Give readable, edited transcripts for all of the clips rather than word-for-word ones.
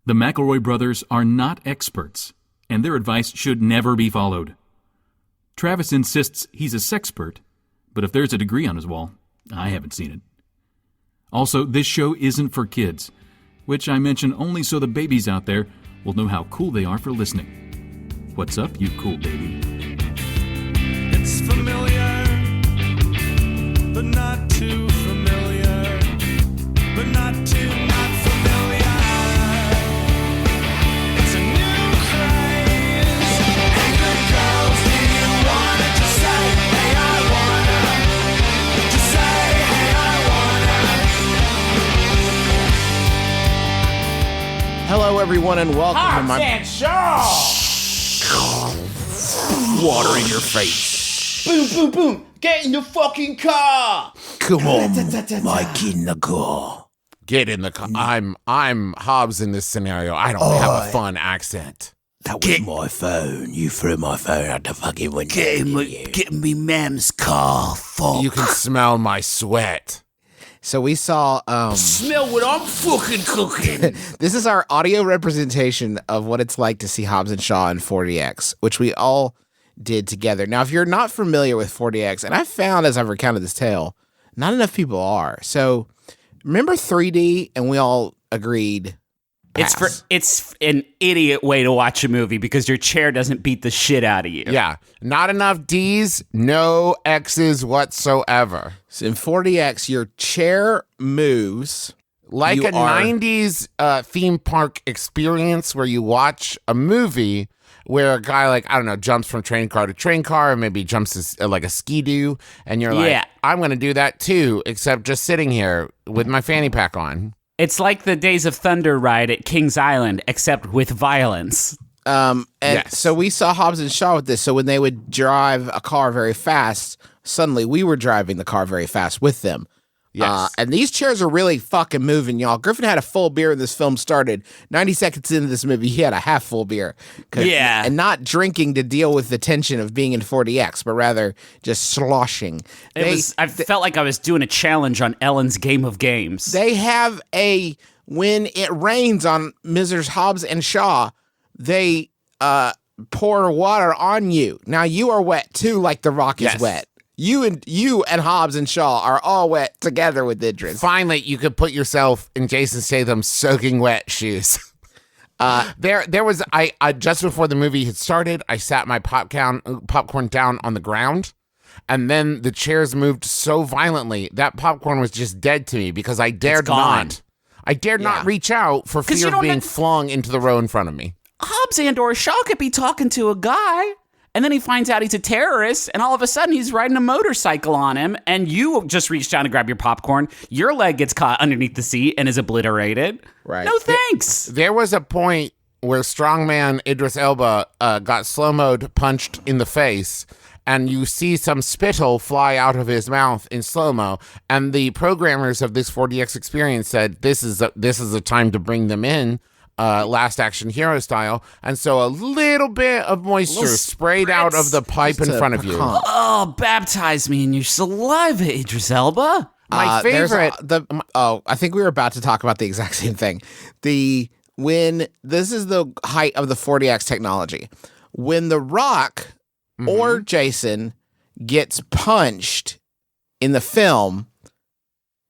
The McElroy brothers are not experts, and their advice should never be followed. Travis insists he's a sexpert, but if there's a degree on his wall, I haven't seen it. Also, this show isn't for kids, which I mention only so the babies out there will know how cool they are for listening. What's up, you cool baby? It's familiar, but not too familiar, but not too not familiar. It's a new craze. Hey, good girls, do you wanna just say, hey, I wanna? Just say, hey, I wanna. Hello, everyone, and welcome to Hobbs and Shaw! Water in your face. Boom, boom, boom! Get in the fucking car! Come on, Mike in the car. Get in the car. I'm Hobbs in this scenario. I don't have a fun accent. That was my phone. You threw my phone out the fucking window. Get in me mam's car, fuck. You can smell my sweat. So we saw, Smell what I'm fucking cooking. this is our audio representation of what it's like to see Hobbs and Shaw in 4DX, which we all did together. Now, if you're not familiar with 4DX, and I found as I've recounted this tale, not enough people are. So remember 3D, and we all agreed pass. It's an idiot way to watch a movie because your chair doesn't beat the shit out of you. Yeah. Not enough D's, no X's whatsoever. So in 4DX, your chair moves. Like You a are- 90s theme park experience where you watch a movie where a guy, like, I don't know, jumps from train car to train car, or maybe jumps like a ski-doo, and you're like, Yeah. I'm going to do that too, except just sitting here with my fanny pack on. It's like the Days of Thunder ride at Kings Island, except with violence. And Yes. so we saw Hobbs and Shaw with this. So when they would drive a car very fast, suddenly we were driving the car very fast with them. Yes. And these chairs are really fucking moving, y'all. Griffin had a full beer when this film started. 90 seconds into this movie, he had a half full beer. Yeah. And not drinking to deal with the tension of being in 4DX, but rather just sloshing. I felt like I was doing a challenge on Ellen's Game of Games. They have when it rains on Mrs. Hobbs and Shaw, they pour water on you. Now you are wet too, like The Rock is Yes. wet. You and Hobbs and Shaw are all wet together with Idris. Finally, you could put yourself in Jason Statham's soaking wet shoes. There was I just before the movie had started, I sat my popcorn down on the ground, and then the chairs moved so violently that popcorn was just dead to me because I dared gone. not. I dared not reach out for 'Cause you fear of don't being have- flung into the row in front of me. Hobbs and or Shaw could be talking to a guy, and then he finds out he's a terrorist, and all of a sudden he's riding a motorcycle on him, and you just reach down to grab your popcorn. Your leg gets caught underneath the seat and is obliterated. Right. No thanks. There was a point where strongman Idris Elba got slow-mo'd, punched in the face, and you see some spittle fly out of his mouth in slow-mo, and the programmers of this 4DX experience said, this is a time to bring them in, Last Action Hero style, and so a little bit of moisture sprayed out of the pipe in front of you. Oh, baptize me in your saliva, Idris Elba. My There's favorite... I think we were about to talk about the exact same thing. When this is the height of the 4DX technology, when The Rock or Jason gets punched in the film,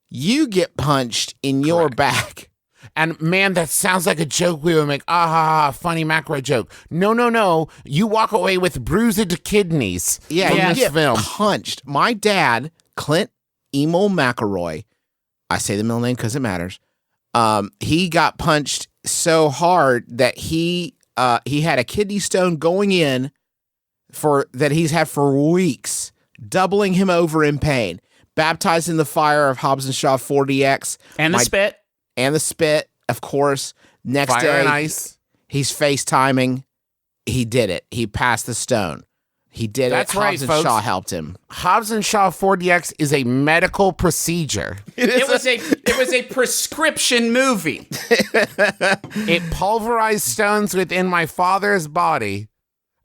you get punched in your back. And man, that sounds like a joke we would make. Funny McElroy joke. No. You walk away with bruised kidneys. Yeah, from you this get film. punched. My dad, Clint Emil McElroy, I say the middle name because it matters. He got punched so hard that he had a kidney stone going in that he's had for weeks, doubling him over in pain. Baptized in the fire of Hobbs and Shaw 4DX. And the spit. And the spit, of course. Next Fire day, and ice. he's FaceTiming. He did it. He passed the stone. He did That's it. right, Hobbs and folks. Shaw helped him. Hobbs and Shaw 4DX is a medical procedure. It was a prescription movie. It pulverized stones within my father's body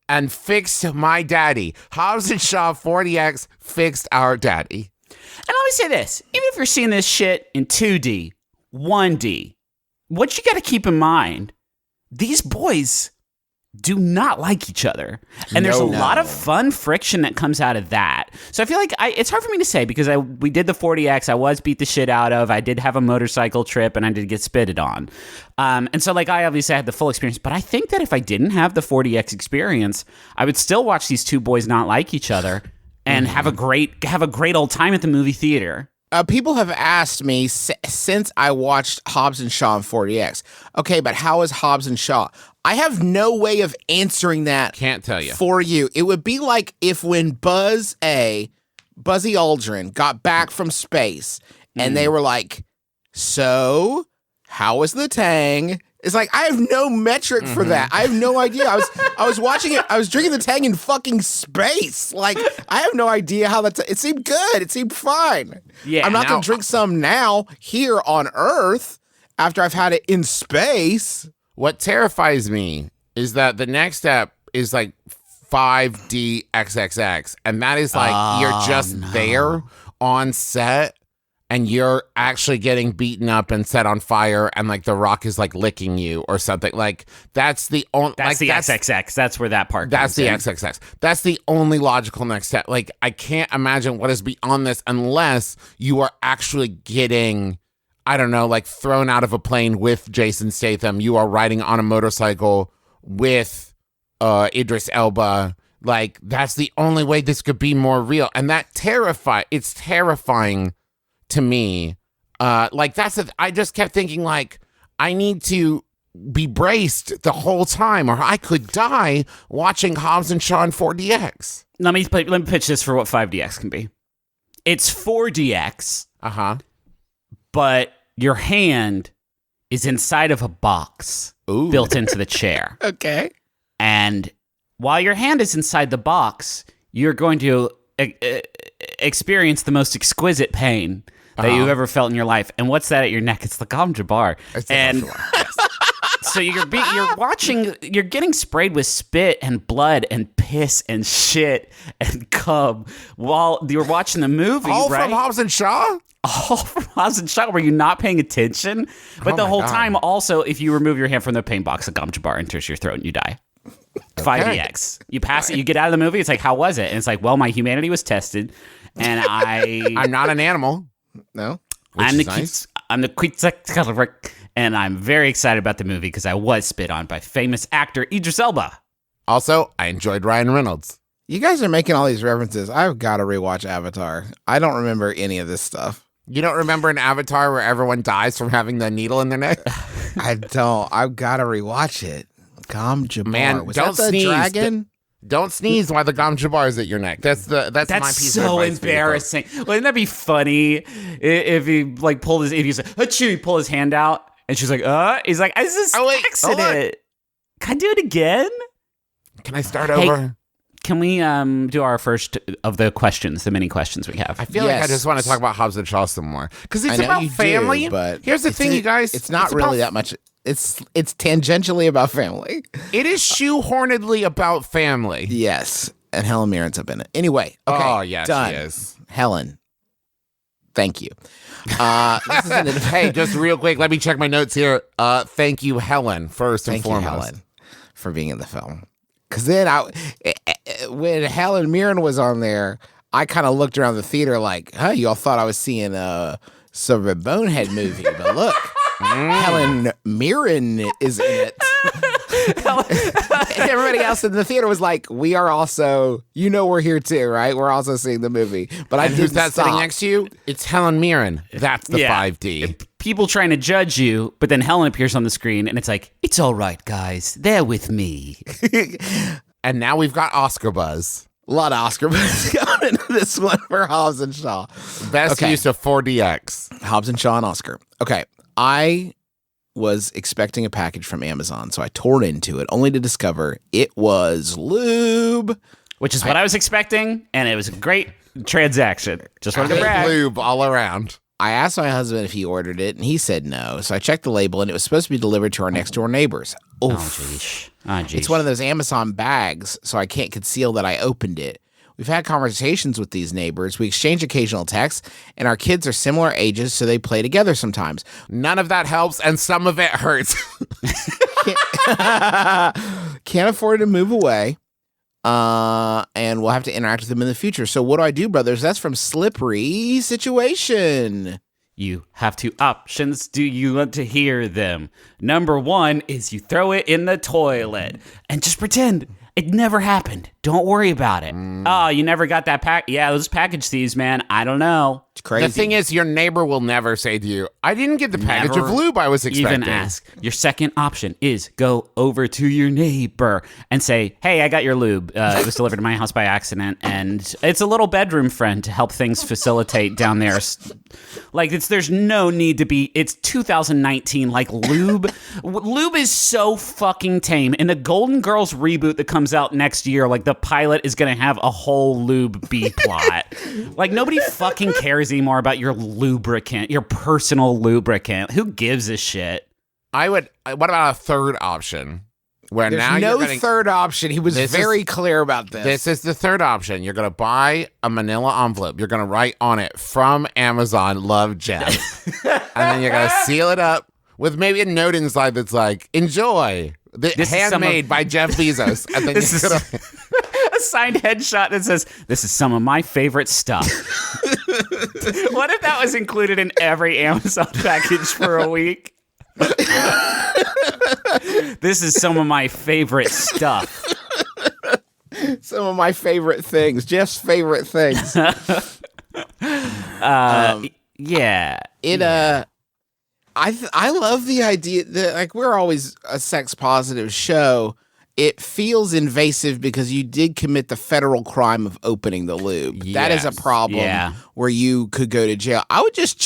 and fixed my daddy. Hobbs and Shaw 4DX fixed our daddy. And let me say this, even if you're seeing this shit in 2D, 1D, what you got to keep in mind these boys do not like each other. And there's a lot of fun friction that comes out of that. So I feel like it's hard for me to say because we did the 40X. I was beat the shit out of. I did have a motorcycle trip and I did get spitted on. And so like I obviously had the full experience. But I think that if I didn't have the 40X experience, I would still watch these two boys not like each other and have a great old time at the movie theater. People have asked me since I watched Hobbs and Shaw and 40X. Okay, but how is Hobbs and Shaw? I have no way of answering that. Can't tell you. For you. It would be like if when Buzzy Aldrin got back from space and they were like, so how was the Tang? It's like, I have no metric for that. I have no idea. I was watching it. I was drinking the Tang in fucking space. Like, I have no idea how it seemed good. It seemed fine. Yeah, I'm not going to drink some now here on Earth after I've had it in space. What terrifies me is that the next step is like 5D XXX. And that is like, you're just there on set and you're actually getting beaten up and set on fire and like the Rock is like licking you or something. Like that's the only XXX. That's where that part That's comes the in. XXX. That's the only logical next step. Like I can't imagine what is beyond this unless you are actually getting, I don't know, like thrown out of a plane with Jason Statham. You are riding on a motorcycle with Idris Elba. Like that's the only way this could be more real. And that it's terrifying to me. Like I just kept thinking like, I need to be braced the whole time or I could die watching Hobbs and Shaw and 4DX. Let me pitch this for what 5DX can be. It's 4DX. Uh-huh. But your hand is inside of a box built into the chair. Okay. And while your hand is inside the box, you're going to experience the most exquisite pain that you've ever felt in your life. And what's that at your neck? It's the Gom Jabbar. And so you're getting sprayed with spit and blood and piss and shit and cum while you're watching the movie, All right? from Hobbs and Shaw? All from Hobbs and Shaw. Were you not paying attention? But the whole time, also, if you remove your hand from the pain box, the Gom Jabbar enters your throat and you die. 5DX. You pass it, you get out of the movie, it's like, how was it? And it's like, well, my humanity was tested, and I'm not an animal. No? I'm the nice. and I'm very excited about the movie because I was spit on by famous actor Idris Elba. Also, I enjoyed Ryan Reynolds. You guys are making all these references. I've got to rewatch Avatar. I don't remember any of this stuff. You don't remember an Avatar where everyone dies from having the needle in their neck? I don't. I've got to rewatch it. Gom Jabbar. Man, was don't that the sneeze. dragon? Don't sneeze while the Gom Jabbar is at your neck. That's my piece so of advice. embarrassing. Wouldn't that be funny if he like pulled his, if he's like, he pull his hand out and she's like, he's like, it's just Oh, wait, hold on. accident. Can I do it again? Can I start over? Can we do our first of the questions, the many questions we have? I feel like I Yes. just want to talk about Hobbs and Shaw some more because I it's know about you do, family. but here's the thing, you guys. It's not really that much. It's tangentially about family. It is shoehornedly about family. Yes. And Helen Mirren's up in it. Anyway. Okay. Oh, yes, done. she is. Helen. Thank you. This is an Hey, just real quick, let me check my notes here. Thank you, Helen, first and Thank you, foremost. Helen, for being in the film. Because then when Helen Mirren was on there, I kind of looked around the theater like, y'all thought I was seeing some of a bonehead movie, but look, Helen Mirren is in it. And everybody else in the theater was like, we are also, we're here too, right? We're also seeing the movie. But I And who's didn't that sitting stop. next to you? It's Helen Mirren. That's the Yeah. 5D. People trying to judge you, but then Helen appears on the screen and it's like, it's all right, guys. They're with me. And now we've got Oscar buzz. A lot of Oscar buzz going into this one for Hobbs and Shaw. Best Okay. use of 4DX. Hobbs and Shaw and Oscar. Okay. I was expecting a package from Amazon, so I tore into it only to discover it was Lube. Which is what I was expecting, and it was a great transaction. Just wanted to brag. Lube all around. I asked my husband if he ordered it, and he said no. So I checked the label, and it was supposed to be delivered to our next door neighbors. Oh, Oof. jeez. Oh, jeez. It's one of those Amazon bags, so I can't conceal that I opened it. We've had conversations with these neighbors. We exchange occasional texts, and our kids are similar ages, so they play together sometimes. None of that helps, and some of it hurts. Can't afford to move away. And we'll have to interact with them in the future. So what do I do, brothers? That's from Slippery Situation. You have two options. Do you want to hear them? Number one is you throw it in the toilet and just pretend it never happened. Don't worry about it. Oh, you never got that pack? Yeah, those package thieves, man. I don't know. It's crazy. The thing is, your neighbor will never say to you, I didn't get the package Never of lube I was expecting. Even ask. Your second option is go over to your neighbor and say, hey, I got your lube. It was delivered to my house by accident, and it's a little bedroom friend to help things facilitate down there. Like, there's no need to be, it's 2019, like, lube is so fucking tame. In the Golden Girls reboot that comes out next year, like, the pilot is going to have a whole lube B plot. Like, nobody fucking cares anymore about your lubricant, your personal lubricant. Who gives a shit? What about a third option? Where There's now no you're gonna, third option. He was This very is- clear about this. This is the third option. You're going to buy a manila envelope. You're going to write on it, from Amazon, love Jeff. And then you're going to seal it up with maybe a note inside that's like, enjoy. This is Handmade by Jeff Bezos. And then This is you're gonna, a signed headshot that says, this is some of my favorite stuff. What if that was included in every Amazon package for a week? This is some of my favorite stuff. Some of my favorite things. Jeff's favorite things. Yeah. I love the idea that, like, we're always a sex positive show. It feels invasive because you did commit the federal crime of opening the lube. That is a Yes. problem where you could go to jail. I would just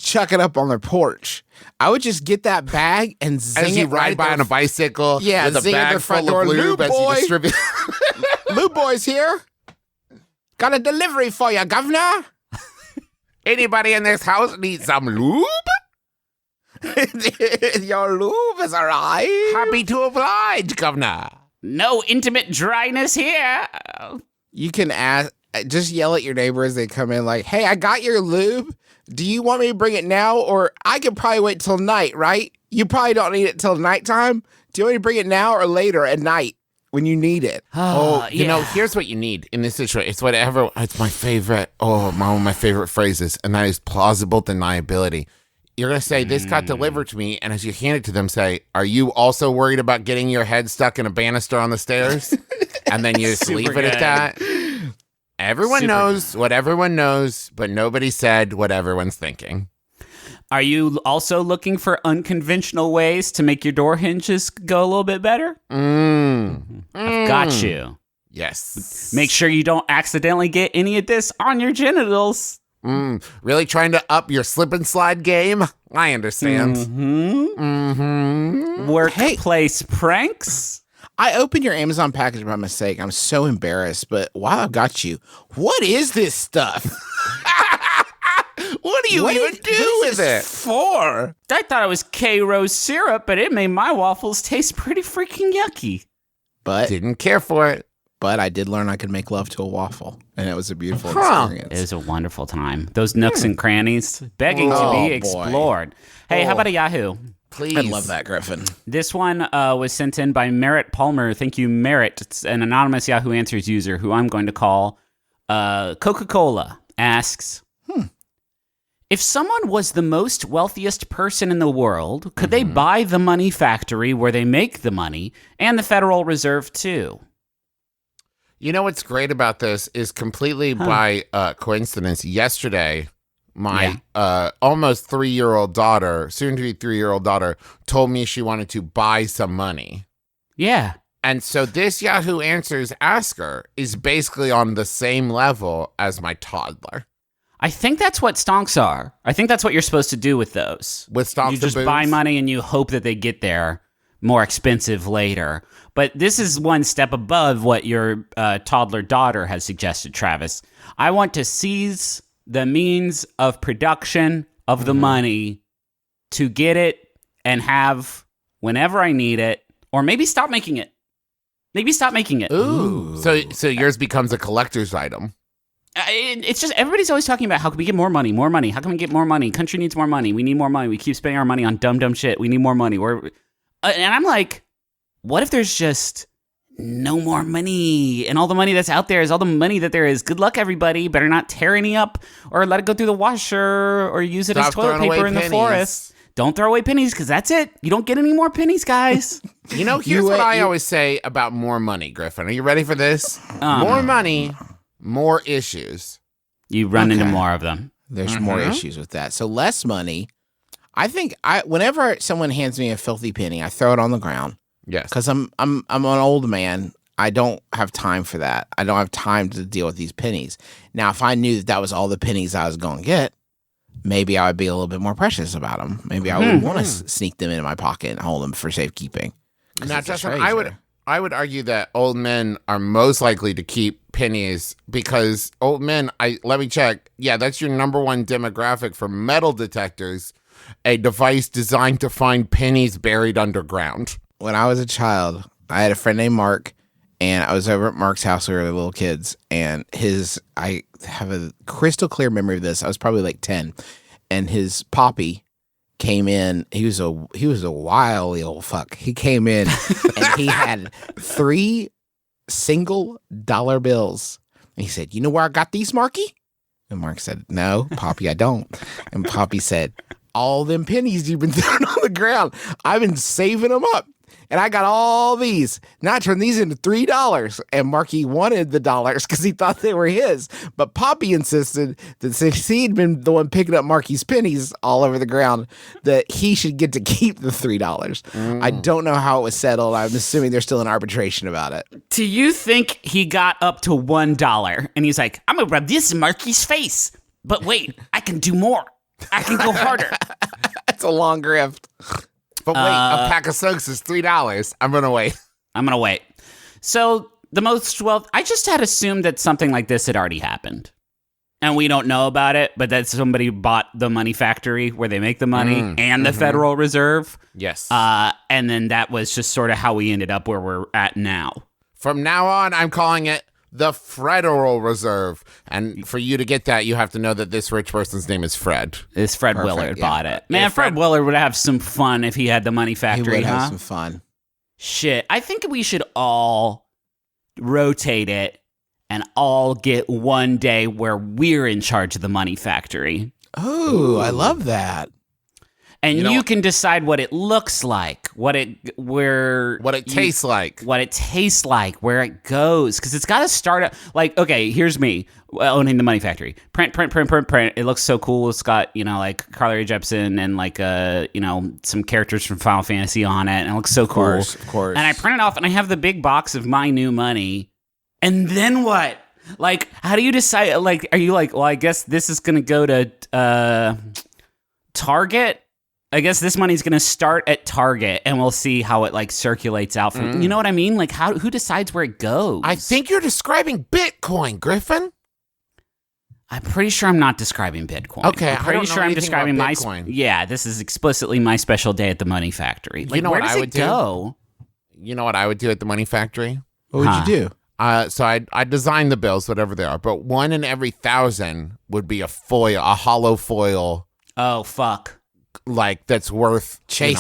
chuck it up on their porch. I would just get that bag and zing as you it right ride at by their on a bicycle Yeah, with a zing at bag their front full door. of lube Lube as boy. you distribute. Lube boys here. Got a delivery for you, governor. Anybody in this house need some lube? Your lube has arrived. Happy to oblige, governor. No intimate dryness here. You can ask, just yell at your neighbor as they come in, like, hey, I got your lube. Do you want me to bring it now? Or I could probably wait till night, right? You probably don't need it till nighttime. Do you want me to bring it now or later at night when you need it? You know, here's what you need in this situation. It's my favorite, one of my favorite phrases, and that is plausible deniability. You're going to say, this got delivered to me, and as you hand it to them, say, are you also worried about getting your head stuck in a banister on the stairs? And then you just leave it at that. Everyone knows what everyone knows, but nobody said what everyone's thinking. Are you also looking for unconventional ways to make your door hinges go a little bit better? I've got you. Yes. Make sure you don't accidentally get any of this on your genitals. Really trying to up your slip and slide game? I understand. Workplace pranks. I opened your Amazon package by mistake. I'm so embarrassed, but while I've got you, what is this stuff? What do you even do with it? For? I thought it was K-Rose syrup, but it made my waffles taste pretty freaking yucky. But Didn't care for it. I did learn I could make love to a waffle, and it was a beautiful Huh. experience. It was a wonderful time. Those nooks and crannies begging to Oh, be boy. explored. Hey, how about a Yahoo? Please. I love that, Griffin. This one was sent in by Merritt Palmer. Thank you, Merritt. It's an anonymous Yahoo Answers user who I'm going to call Coca-Cola. Asks, if someone was the most wealthiest person in the world, could they buy the money factory where they make the money and the Federal Reserve too? You know what's great about this is completely by coincidence. Yesterday, my almost 3-year-old daughter, soon to be 3-year-old daughter, told me she wanted to buy some money. Yeah. And so this Yahoo Answers asker is basically on the same level as my toddler. I think that's what stonks are. I think that's what you're supposed to do with those. With stonks You and just boobs? buy money and you hope that they get there more expensive later. But this is one step above what your toddler daughter has suggested, Travis. I want to seize the means of production of the money to get it and have whenever I need it, or maybe stop making it. Maybe stop making it. Ooh. So yours becomes a collector's item. It's just everybody's always talking about how can we get more money, more money. How can we get more money? Country needs more money. We need more money. We keep spending our money on dumb shit. We need more money. And I'm like, what if there's just no more money, and all the money that's out there is all the money that there is? Good luck, everybody. Better not tear any up or let it go through the washer or use it as Stop toilet throwing paper away in the pennies. forest. Don't throw away pennies, because that's it. You don't get any more pennies, guys. You know, here's what I always say about more money, Griffin. Are you ready for this? More money, more issues. You run into more of them. There's more issues with that. So less money. I think whenever someone hands me a filthy penny, I throw it on the ground. Yes. Because I'm an old man. I don't have time for that. I don't have time to deal with these pennies. Now, if I knew that was all the pennies I was going to get, maybe I would be a little bit more precious about them. Maybe I would want to sneak them into my pocket and hold them for safekeeping. Now, Justin, I would argue that old men are most likely to keep pennies because old men, let me check. Yeah, that's your number one demographic for metal detectors, a device designed to find pennies buried underground. When I was a child, I had a friend named Mark, and I was over at Mark's house. We were little kids, and I have a crystal clear memory of this. I was probably like 10, and his poppy came in. He was a wily old fuck. He came in and he had 3 single dollar bills. And he said, "You know where I got these, Marky?" And Mark said, "No, Poppy, I don't." And Poppy said, "All them pennies you've been throwing on the ground, I've been saving them up. And I got all these. Now I turned these into $3. And Marky wanted the dollars because he thought they were his. But Poppy insisted that since he'd been the one picking up Marky's pennies all over the ground, that he should get to keep the $3. I don't know how it was settled. I'm assuming there's still an arbitration about it. Do you think he got up to $1 and he's like, I'm going to rub this in Marky's face. But wait, I can do more. I can go harder. That's a long grift. But wait, a pack of soaks is $3. I'm going to wait. I'm going to wait. So the most wealth, I just had assumed that something like this had already happened. And we don't know about it, but that somebody bought the money factory where they make the money and the Federal Reserve. Yes. And then that was just sort of how we ended up where we're at now. From now on, I'm calling it the Federal Reserve. And for you to get that, you have to know that this rich person's name is Fred. This Fred Perfect, Willard yeah. bought it. Man, Fred Willard would have some fun if he had the money He factory, would huh? have some fun. Shit. I think we should all rotate it and all get one day where we're in charge of the money factory. Oh, I love that. And You know you what- can decide what it looks like, what it tastes like. what it tastes like, where it goes. Because it's got to start at, like, okay, here's me owning the money factory. Print. It looks so cool. It's got, like Carly Rae Jepsen and like, some characters from Final Fantasy on it. And it looks so cool. Of course. And I print it off and I have the big box of my new money. And then what? Like, how do you decide? Like, are you like, well, I guess this is going to go to Target? I guess this money's going to start at Target, and we'll see how it like circulates out from. You know what I mean? Like, who decides where it goes? I think you're describing Bitcoin, Griffin. I'm pretty sure I'm not describing Bitcoin. Okay, I'm I pretty don't know sure I'm anything describing about my. Bitcoin. Yeah, this is explicitly my special day at the money factory. Like, know where what does I it would do? go? You know what I would do at the money factory? What would you do? So I design the bills, whatever they are, but 1 in every 1,000 would be a hollow foil, Oh fuck! like that's worth Chase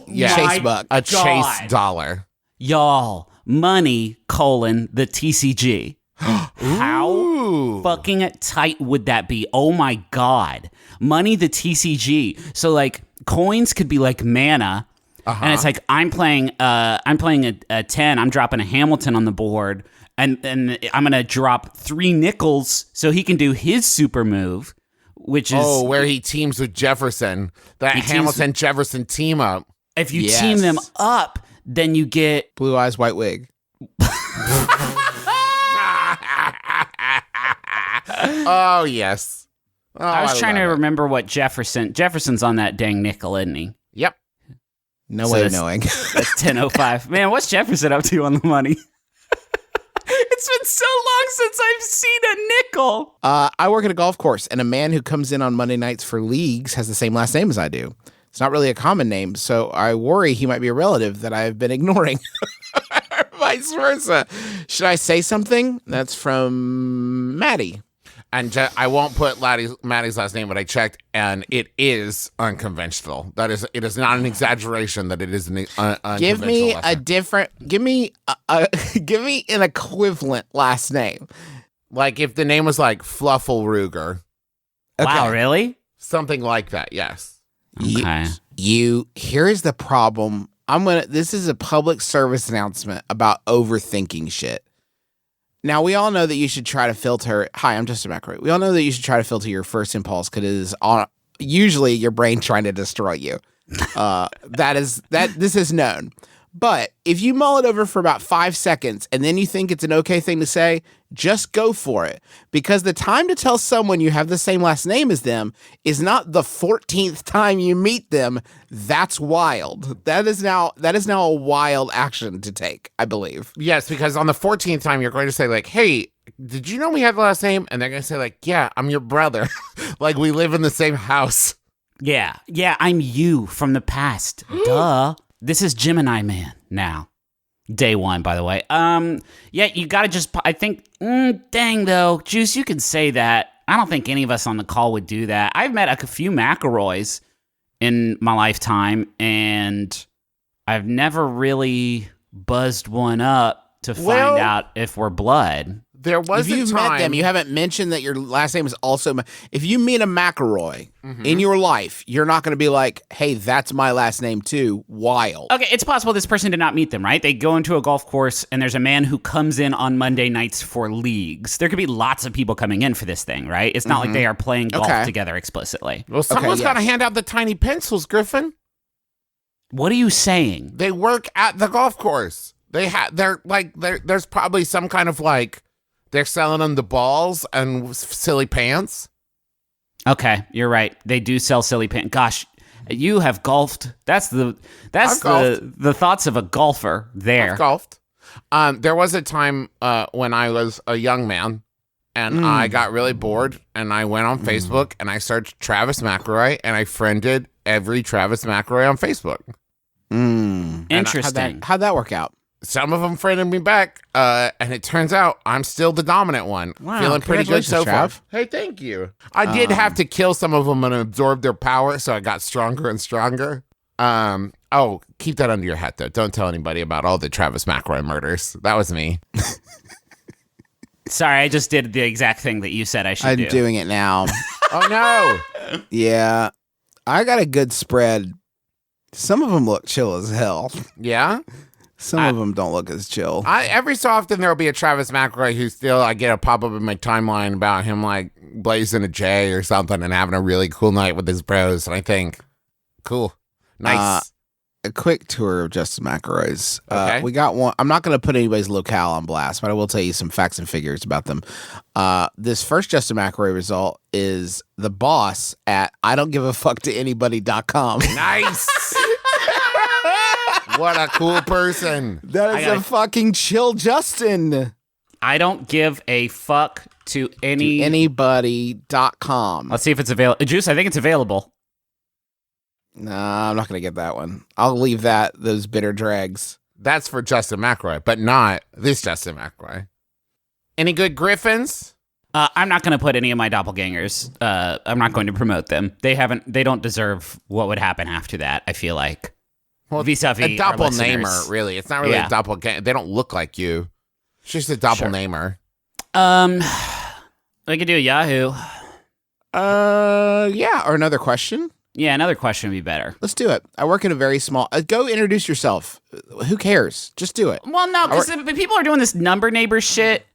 yeah, buck. a God. Chase dollar. Y'all, money, the TCG. How Ooh. fucking tight would that be? Oh my god. Money, the TCG. So like coins could be like mana. And it's like I'm playing a 10, I'm dropping a Hamilton on the board, and I'm gonna drop 3 nickels so he can do his super move, which is where he teams with Jefferson. That He teams- Hamilton Jefferson team up. if you Yes. team them up, then you get Blue eyes, white wig. Oh yes. Oh, I was trying to love it. remember what Jefferson's on that dang nickel, isn't he? Yep. No So way of that's- knowing. That's 10:05. Man, what's Jefferson up to on the money? It's been so long since I've seen a nickel. I work at a golf course, and a man who comes in on Monday nights for leagues has the same last name as I do. It's not really a common name, so I worry he might be a relative that I've been ignoring. Vice versa. Should I say something? That's from Maddie. And I won't put Maddie's last name, but I checked, and it is unconventional. It is not an exaggeration that it is an unconventional. Give me last name. give me an equivalent last name. Like if the name was like Fluffleruger, Wow, really? something like that. Yes. Okay. Here's the problem. This is a public service announcement about overthinking shit. Now, we all know that you should try to filter. Hi, I'm Justin McElroy. We all know that you should try to filter your first impulse because it is usually your brain trying to destroy you. This is known. But if you mull it over for about 5 seconds and then you think it's an okay thing to say, just go for it. Because the time to tell someone you have the same last name as them is not the 14th time you meet them. That's wild. That is now a wild action to take, I believe. Yes, because on the 14th time, you're going to say like, hey, did you know we have the last name? And they're going to say like, yeah, I'm your brother. Like we live in the same house. Yeah, I'm you from the past. Duh. This is Gemini Man now. Day 1, by the way. Yeah, you gotta just, I think, dang though, Juice, you can say that. I don't think any of us on the call would do that. I've met a few McElroys in my lifetime, and I've never really buzzed one up to find out if we're blood. There was if you've met them, you haven't mentioned that your last name is also. If you meet a McElroy in your life, you're not going to be like, "Hey, that's my last name too." Wild. Okay, it's possible this person did not meet them, right? They go into a golf course, and there's a man who comes in on Monday nights for leagues. There could be lots of people coming in for this thing, right? It's not like they are playing golf together explicitly. Well, someone's got to hand out the tiny pencils, Griffin. What are you saying? They work at the golf course. There's probably some kind of like. They're selling them the balls and silly pants. Okay, you're right. They do sell silly pants. Gosh, you have golfed. That's the thoughts of a golfer there. I've golfed. There was a time when I was a young man and I got really bored and I went on Facebook and I searched Travis McElroy and I friended every Travis McElroy on Facebook. Interesting. How'd that work out? Some of them friended me back, and it turns out I'm still the dominant one. Wow, feeling pretty good so far. Trav. Hey, thank you. I did have to kill some of them and absorb their power, so I got stronger and stronger. Oh, keep that under your hat, though. Don't tell anybody about all the Travis McElroy murders. That was me. Sorry, I just did the exact thing that you said I should do. I'm doing it now. Oh, no. Yeah. I got a good spread. Some of them look chill as hell. Yeah? Some of them don't look as chill. Every so often there will be a Travis McElroy who still, I get a pop-up in my timeline about him like blazing a J or something and having a really cool night with his bros. And I think, cool. Nice. A quick tour of Justin McElroy's. Okay. We got one. I'm not going to put anybody's locale on blast, but I will tell you some facts and figures about them. This first Justin McElroy result is the boss at IDon'tGiveAFuckToAnybody.com. Nice. What a cool person. That is a fucking chill Justin. I don't give a fuck to anybody.com. Let's see if it's available. Juice, I think it's available. Nah, I'm not going to get that one. I'll leave those bitter dregs. That's for Justin McElroy, but not this Justin McElroy. Any good Griffins? I'm not going to put any of my doppelgangers. I'm not going to promote them. They don't deserve what would happen after that, I feel like. Well, vis-a-vis a our doppelnamer, listeners. really. It's not really a doppelganger. They don't look like you. It's just a doppelnamer. We could do a Yahoo. Yeah, or another question. Yeah, another question would be better. Let's do it. I work in a very small. Go introduce yourself. Who cares? Just do it. Well, no, because people are doing this number neighbor shit.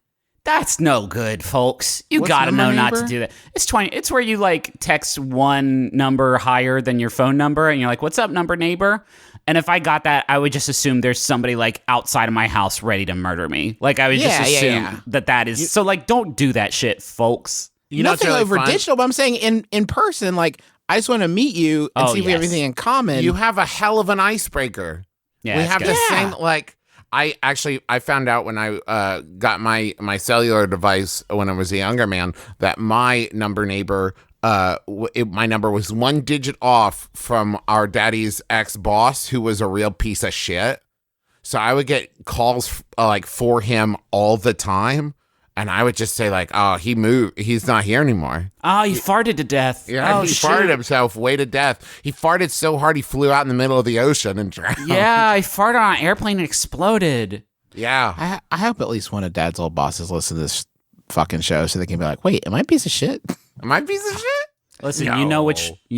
That's no good, folks. You What's gotta number know not neighbor? to do that. It's 20. It's where you like text one number higher than your phone number, and you're like, "What's up, number neighbor?" And if I got that, I would just assume there's somebody like outside of my house ready to murder me. Like I would just assume that is. So like, don't do that shit, folks. You know, Nothing it's really over fun? digital, but I'm saying in person. Like I just want to meet you and see if we have anything in common. You have a hell of an icebreaker. Yeah, we it's have good. the same, like, I found out when I got my cellular device when I was a younger man that my number neighbor, my number was one digit off from our daddy's ex-boss, who was a real piece of shit. So I would get calls like for him all the time. And I would just say like, oh, he moved. He's not here anymore. Oh, he farted to death. Yeah, oh, he shoot. farted himself way to death. He farted so hard he flew out in the middle of the ocean and drowned. Yeah, he farted on an airplane and exploded. Yeah. I hope at least one of Dad's old bosses listen to this fucking show so they can be like, wait, am I a piece of shit? Am I a piece of shit? Listen, No. you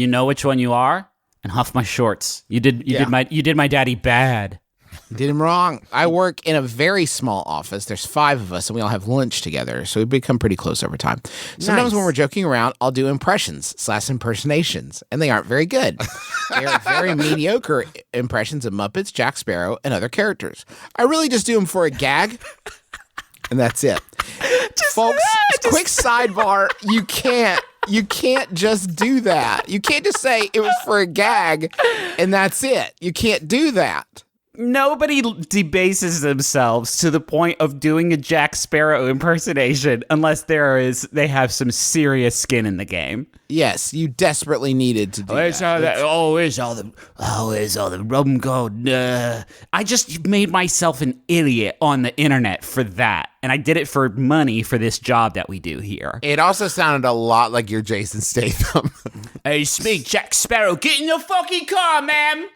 know which one you are, and huff my shorts. You did my daddy bad. You did him wrong. I work in a very small office. There's 5 of us, and we all have lunch together, so we become pretty close over time. Sometimes Nice. when we're joking around, I'll do impressions/impersonations, and they aren't very good. They are very mediocre impressions of Muppets, Jack Sparrow, and other characters. I really just do them for a gag, and that's it. Folks, quick sidebar, you can't just do that. You can't just say it was for a gag, and that's it. You can't do that. Nobody debases themselves to the point of doing a Jack Sparrow impersonation unless they have some serious skin in the game. Yes, you desperately needed to do Where's that. where's all the rum gone? I just made myself an idiot on the internet for that. And I did it for money for this job that we do here. It also sounded a lot like you're Jason Statham. Hey, it's me, Jack Sparrow. Get in the fucking car, ma'am.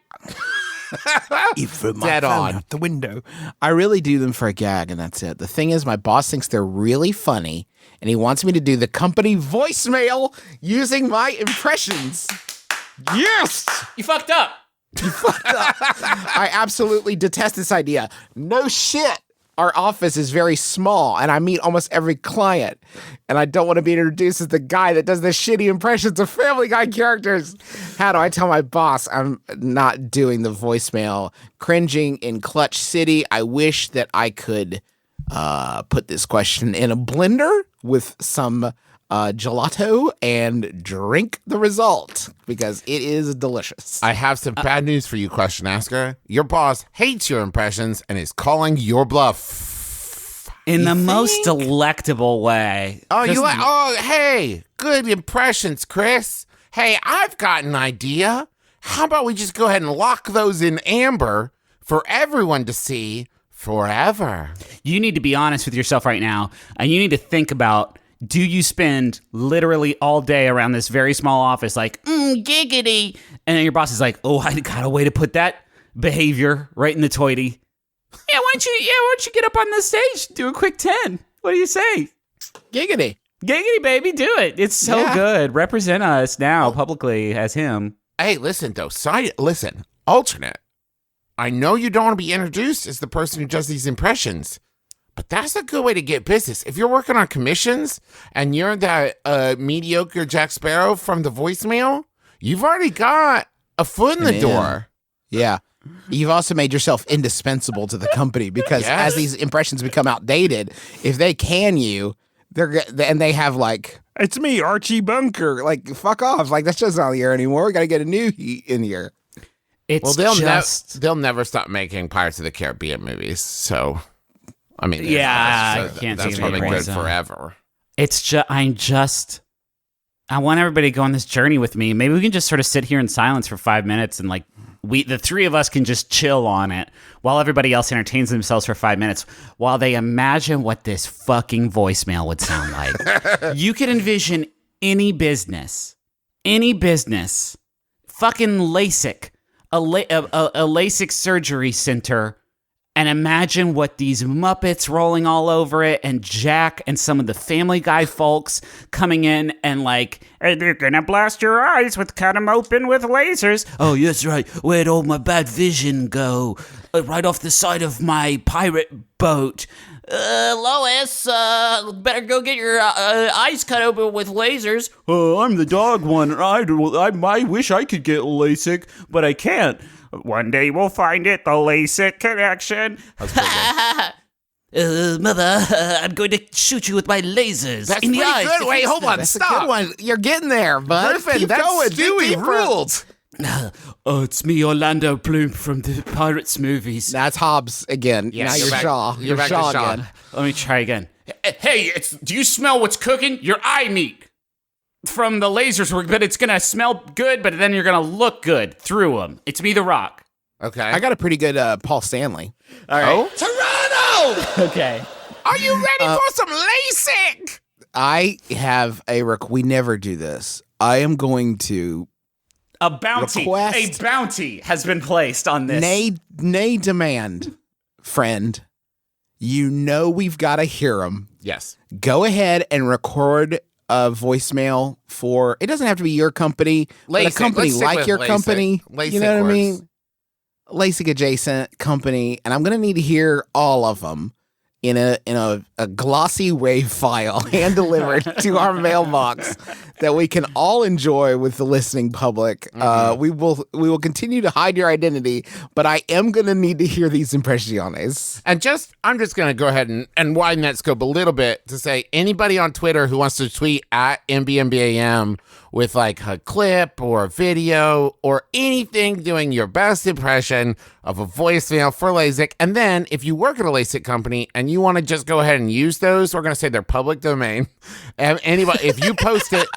He threw my Dead phone on. out the window. I really do them for a gag, and that's it. The thing is, my boss thinks they're really funny, and he wants me to do the company voicemail using my impressions. Yes! You fucked up. I absolutely detest this idea. No shit. Our office is very small, and I meet almost every client, and I don't want to be introduced as the guy that does the shitty impressions of Family Guy characters. How do I tell my boss I'm not doing the voicemail? Cringing in Clutch City. I wish that I could put this question in a blender with some gelato and drink the result, because it is delicious. I have some bad news for you, question asker. Your boss hates your impressions and is calling your bluff. In the most delectable way. Oh, Just- hey, good impressions, Chris. Hey, I've got an idea. How about we just go ahead and lock those in amber for everyone to see forever? You need to be honest with yourself right now, and you need to think about, do you spend literally all day around this very small office like, giggity, and then your boss is like, oh, I got a way to put that behavior right in the toity. Yeah, why don't you get up on the stage, do a quick 10? What do you say? Giggity. Giggity, baby, do it. It's so Yeah. good. Represent us now publicly as him. Hey, listen, though. Alternate. I know you don't want to be introduced as the person who does these impressions, but that's a good way to get business. If you're working on commissions and you're that mediocre Jack Sparrow from the voicemail, you've already got a foot in the Man. door. Yeah. You've also made yourself indispensable to the company, because Yes. as these impressions become outdated, if they can you, and they have like, it's me, Archie Bunker. Like, fuck off. Like, that's just not on the air anymore. We got to get a new heat in here. It's Well, they'll never stop making Pirates of the Caribbean movies. So, I mean, Yeah, I can't that's see probably any good reason. forever. It's just, I want everybody to go on this journey with me. Maybe we can just sort of sit here in silence for 5 minutes and like the 3 of us can just chill on it while everybody else entertains themselves for 5 minutes while they imagine what this fucking voicemail would sound like. You can envision any business, fucking LASIK, a LASIK surgery center, and imagine what these Muppets rolling all over it, and Jack and some of the Family Guy folks coming in and like, hey, they're gonna blast your eyes with cut them open with lasers. Oh, yes, right. Where'd all my bad vision go? Right off the side of my pirate boat. Lois, better go get your eyes cut open with lasers. I'm the dog one. I wish I could get LASIK, but I can't. One day we'll find it, the LASIK connection. Mother, I'm going to shoot you with my lasers That's in the pretty eyes. good. Wait, hold on, That's a stop. good one. You're getting there, bud. Griffin, Keep that's going. Stewie Dig deeper. ruled. Oh, it's me, Orlando Bloom from the Pirates movies. That's Hobbs again. Yes, now you're you're back- Shaw. you're You're back to Shaw Shaw. again. Let me try again. Hey, do you smell what's cooking? Your eye meat. From the lasers, but it's going to smell good, but then you're going to look good through them. It's me, The Rock. Okay. I got a pretty good Paul Stanley. All right. Toronto! Okay. Are you ready for some LASIK? I have we never do this. I am going to A bounty has been placed on this. nay demand, friend. You know we've got to hear them. Yes. Go ahead and record a voicemail for. It doesn't have to be your company, but a LASIK. company Let's stick like with your LASIK. company. LASIK You know what I works. mean? LASIK adjacent company, and I'm going to need to hear all of them in a glossy wave file hand delivered to our mailbox that we can all enjoy with the listening public. We will continue to hide your identity, but I am going to need to hear these impressiones. And I'm just going to go ahead and widen that scope a little bit to say anybody on Twitter who wants to tweet at MBMBaM with like a clip or a video or anything doing your best impression of a voicemail for LASIK. And then if you work at a LASIK company and you want to just go ahead and use those, we're going to say they're public domain. And anybody, if you post it,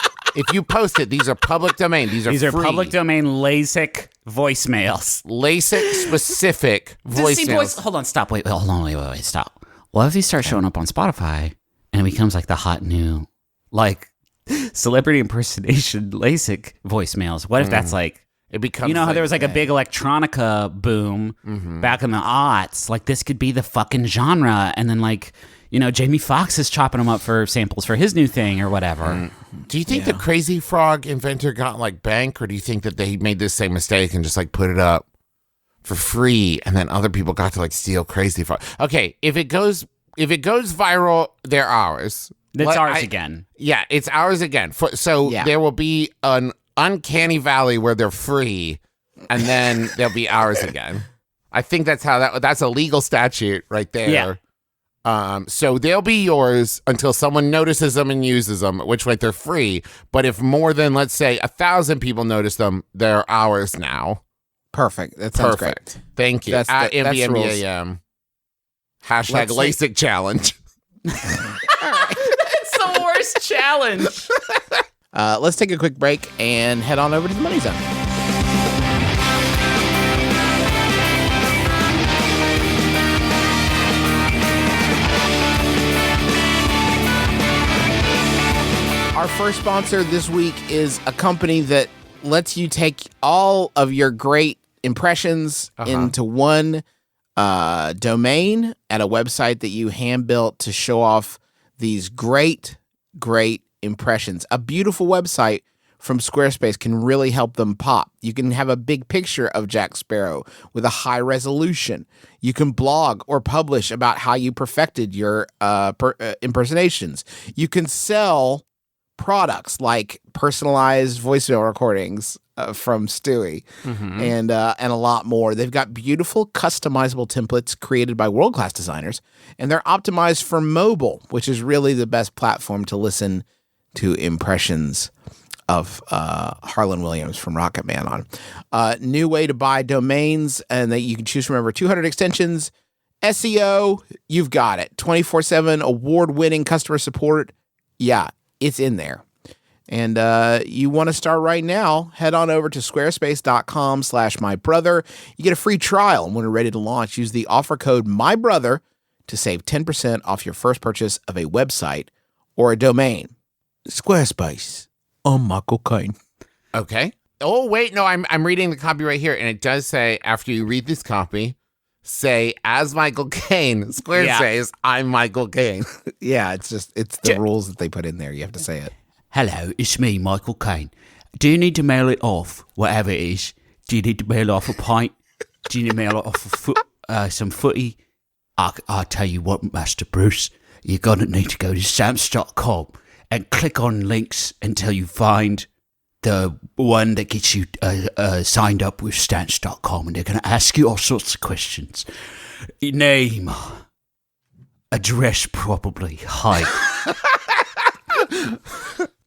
these are public domain. These are free. public domain LASIK voicemails. LASIK specific voicemails. Hold on, stop. Wait, stop. What if these start showing up on Spotify and it becomes like the hot new, like, celebrity impersonation LASIK voicemails? What if that's like, It becomes you know how like there was like a that. big electronica boom back in the aughts? Like, this could be the fucking genre. And then, like, you know, Jamie Foxx is chopping them up for samples for his new thing or whatever. Do you think the Crazy Frog inventor got like bank, or do you think that they made this same mistake and just like put it up for free, and then other people got to like steal Crazy Frog? Okay, if it goes viral, they're ours. It's ours again. Yeah, it's ours again. So there will be an uncanny valley where they're free, and then they'll be ours again. I think that's how that's a legal statute right there. Yeah. So they'll be yours until someone notices them and uses them, at which point they're free. But if more than, let's say, 1,000 people notice them, they're ours now. Perfect. That sounds Perfect. great. Thank you. That's At the rules. MBMBaM. Hashtag Let's say- LASIK challenge. It's the worst challenge. Let's take a quick break and head on over to the Money Zone. Our first sponsor this week is a company that lets you take all of your great impressions into one domain at a website that you hand built to show off these great impressions. A beautiful website from Squarespace can really help them pop. You can have a big picture of Jack Sparrow with a high resolution. You can blog or publish about how you perfected your impersonations. You can sell products like personalized voicemail recordings from Stewie and a lot more. They've got beautiful customizable templates created by world-class designers, and they're optimized for mobile, which is really the best platform to listen to impressions of Harlan Williams from Rocket Man on. New way to buy domains, and that you can choose from over 200 extensions. SEO, you've got it. 24/7 award-winning customer support. Yeah, it's in there. And you want to start right now, head on over to squarespace.com/mybrother. You get a free trial. And when you're ready to launch, use the offer code MYBROTHER to save 10% off your first purchase of a website or a domain. Squarespace. I'm Michael Caine. Okay. Oh, wait. No, I'm reading the copy right here. And it does say, after you read this copy, say, as Michael Caine, Squarespace, I'm Michael Caine. Yeah, it's the rules that they put in there. You have to say it. Hello, it's me, Michael Caine. Do you need to mail it off, whatever it is? Do you need to mail off a pint? Do you need to mail it off some footy? I'll tell you what, Master Bruce, you're going to need to go to stamps.com and click on links until you find the one that gets you signed up with stamps.com, and they're going to ask you all sorts of questions. Name, address probably, height.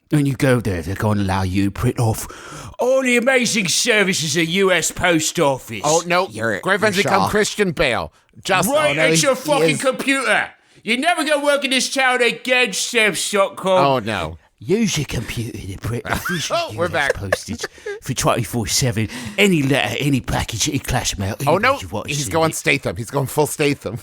When you go there, they're going to allow you to print off all the amazing services of U.S. Post Office. Oh, no. Griffin's you're become Shaw. Christian Bale. Just right, no, it's he- your he fucking is- computer. You're never going to work in this town again, Stamps.com. Oh, no. Use your computer to print official Oh, we're US back. postage for 24/7. Any letter, any package, any class mail. Oh, no. anybody you want to He's send going it. Statham. He's going full Statham.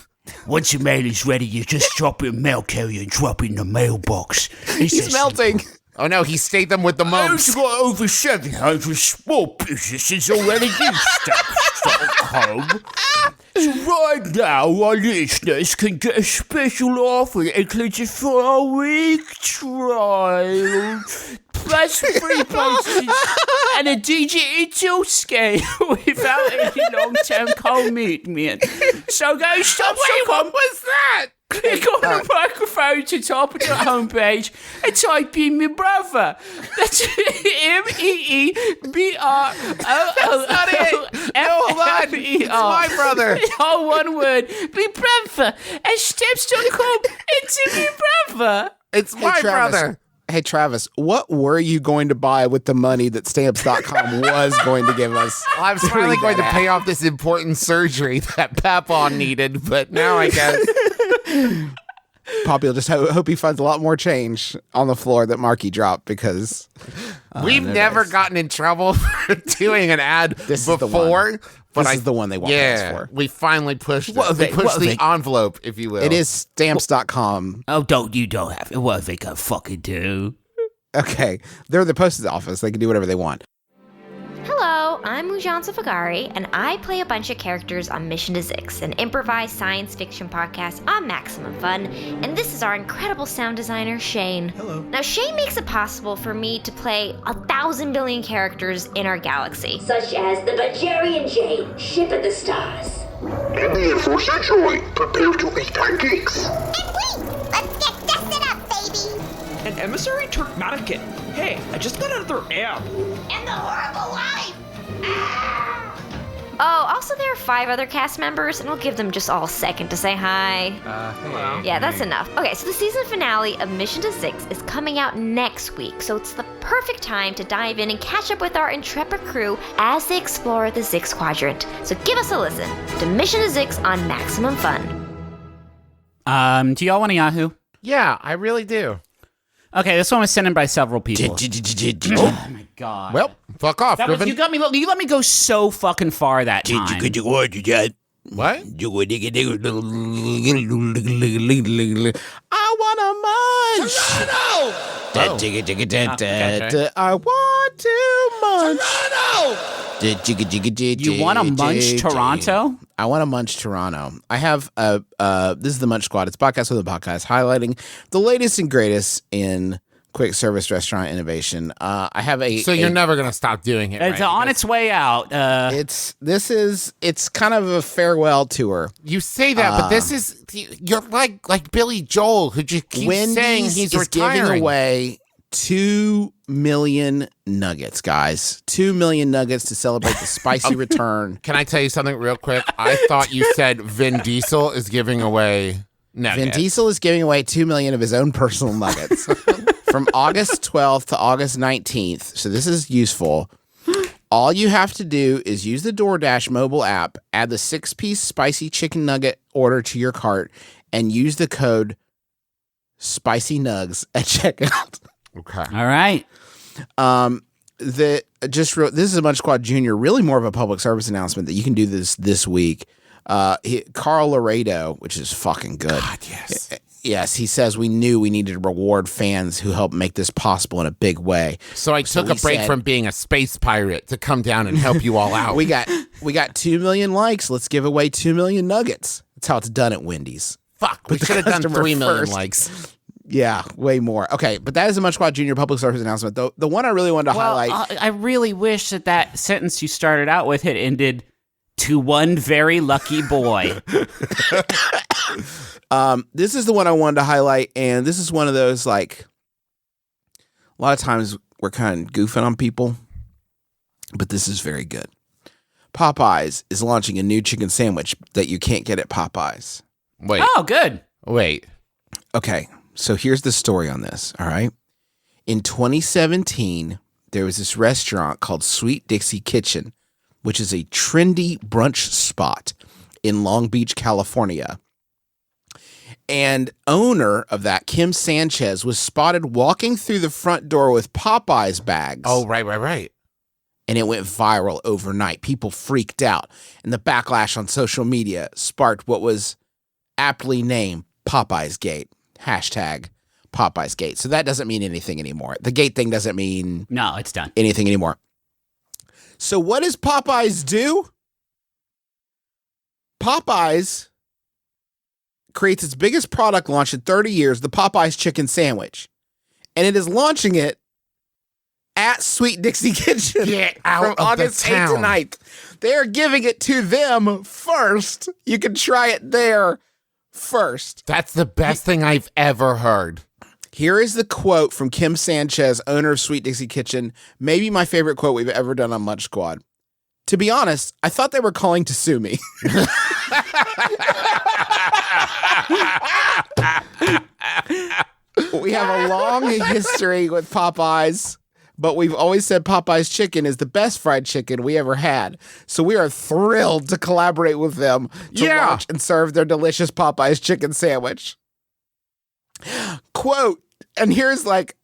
Once your mail is ready, you just drop it in mail carrier and drop it in the mailbox. He's melting. Oh no, he stayed them with the mumps. I've got over 700 small businesses already use Stamps.com. So right now, our listeners can get a special offer that includes a 4-week trial, plus free postage and a digital scale without any long-term commitment. So go Stamps.com. What was that? Click on the microphone at the top of the homepage and type in my brother. That's MEEBROO. That's not it. No, hold on. It's my brother. All one word. Me brother. And Stamps.com. It's me brother. It's my Travis. brother. Hey, Travis, what were you going to buy with the money that Stamps.com was going to give us? I'm finally going to pay off this important surgery that Papon needed, but now I guess. Poppy will just hope he finds a lot more change on the floor that Marky dropped because We've never gotten in trouble for doing an ad This is the before. one. But This is the one they want us for. we finally pushed it. What are We they- pushed what are the they- envelope, if you will. It is Stamps.com. Oh, you don't have it. What are they gonna fucking do? Okay, they're the post office. They can do whatever they want. Hello, I'm Mujan Safagari, and I play a bunch of characters on Mission to Zix, an improvised science fiction podcast on Maximum Fun, and this is our incredible sound designer, Shane. Hello. Now, Shane makes it possible for me to play 1,000 billion characters in our galaxy. Such as the Bajarian Jade, Ship of the Stars. Ambient Force Android, prepare to eat pancakes. And wait, let's get dusted up, baby. An emissary Turkmenican. Hey, I just got out of their app. And the horrible wife. Oh, also there are 5 other cast members, and I'll give them just all a second to say hi. Hello. Yeah, that's enough. Okay, so the season finale of Mission to Zix is coming out next week, so it's the perfect time to dive in and catch up with our intrepid crew as they explore the Zix Quadrant. So give us a listen to Mission to Zix on Maximum Fun. Do y'all want a Yahoo? Yeah, I really do. Okay, this one was sent in by several people. Oh my god. Well, fuck off, That was, Griffin. you let me go so fucking far that time. What? I want a munch. I want to munch. You want to munch Toronto? I want to munch Toronto. I have this is the Munch Squad. It's podcast with a podcast highlighting the latest and greatest in quick service restaurant innovation. I have a. So you're never gonna stop doing it. It's right? on its way out. It's kind of a farewell tour. You say that, but this is you're like Billy Joel, who just keeps saying he's is retiring. giving away 2 million nuggets, guys. 2 million nuggets to celebrate the spicy return. Can I tell you something real quick? I thought you said Vin Diesel is giving away nuggets. Vin Diesel is giving away 2 million of his own personal nuggets from August 12th to August 19th. So this is useful. All you have to do is use the DoorDash mobile app, add the 6-piece spicy chicken nugget order to your cart, and use the code Spicy Nugs at checkout. Okay. All right. This is a Munch Squad Junior, really more of a public service announcement that you can do this week. Carl Laredo, which is fucking good. God, yes. Yes, he says we knew we needed to reward fans who helped make this possible in a big way. So I took a break from being a space pirate to come down and help you all out. We got 2 million likes. Let's give away 2 million nuggets. That's how it's done at Wendy's. Fuck, we Put the should have done customer 3 million first. likes. Yeah, way more. Okay, but that is a Munch Squad Junior public service announcement. The one I really wanted to highlight. I really wish that sentence you started out with had ended to one very lucky boy. This is the one I wanted to highlight, and this is one of those, like, a lot of times we're kind of goofing on people, but this is very good. Popeyes is launching a new chicken sandwich that you can't get at Popeyes. Wait. Oh, good. Wait. Okay, so here's the story on this, all right? In 2017, there was this restaurant called Sweet Dixie Kitchen, which is a trendy brunch spot in Long Beach, California. And owner of that, Kim Sanchez, was spotted walking through the front door with Popeyes bags. Oh, right. And it went viral overnight. People freaked out. And the backlash on social media sparked what was aptly named Popeyes Gate. Hashtag Popeyes Gate. So that doesn't mean anything anymore. The gate thing doesn't mean No, it's done. anything anymore. So what does Popeyes do? Popeyes creates its biggest product launch in 30 years, the Popeyes chicken sandwich. And it is launching it at Sweet Dixie Kitchen from August 8th to 9th. They are giving it to them first. You can try it there first. That's the best thing I've ever heard. Here is the quote from Kim Sanchez, owner of Sweet Dixie Kitchen. Maybe my favorite quote we've ever done on Munch Squad. To be honest, I thought they were calling to sue me. We have a long history with Popeyes, but we've always said Popeyes chicken is the best fried chicken we ever had. So we are thrilled to collaborate with them to launch and serve their delicious Popeyes chicken sandwich. Quote, and here's like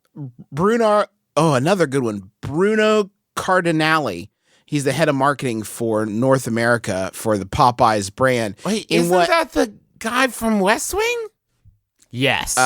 another good one, Bruno Cardinale. He's the head of marketing for North America for the Popeyes brand. Wait, isn't that the guy from West Wing? Yes.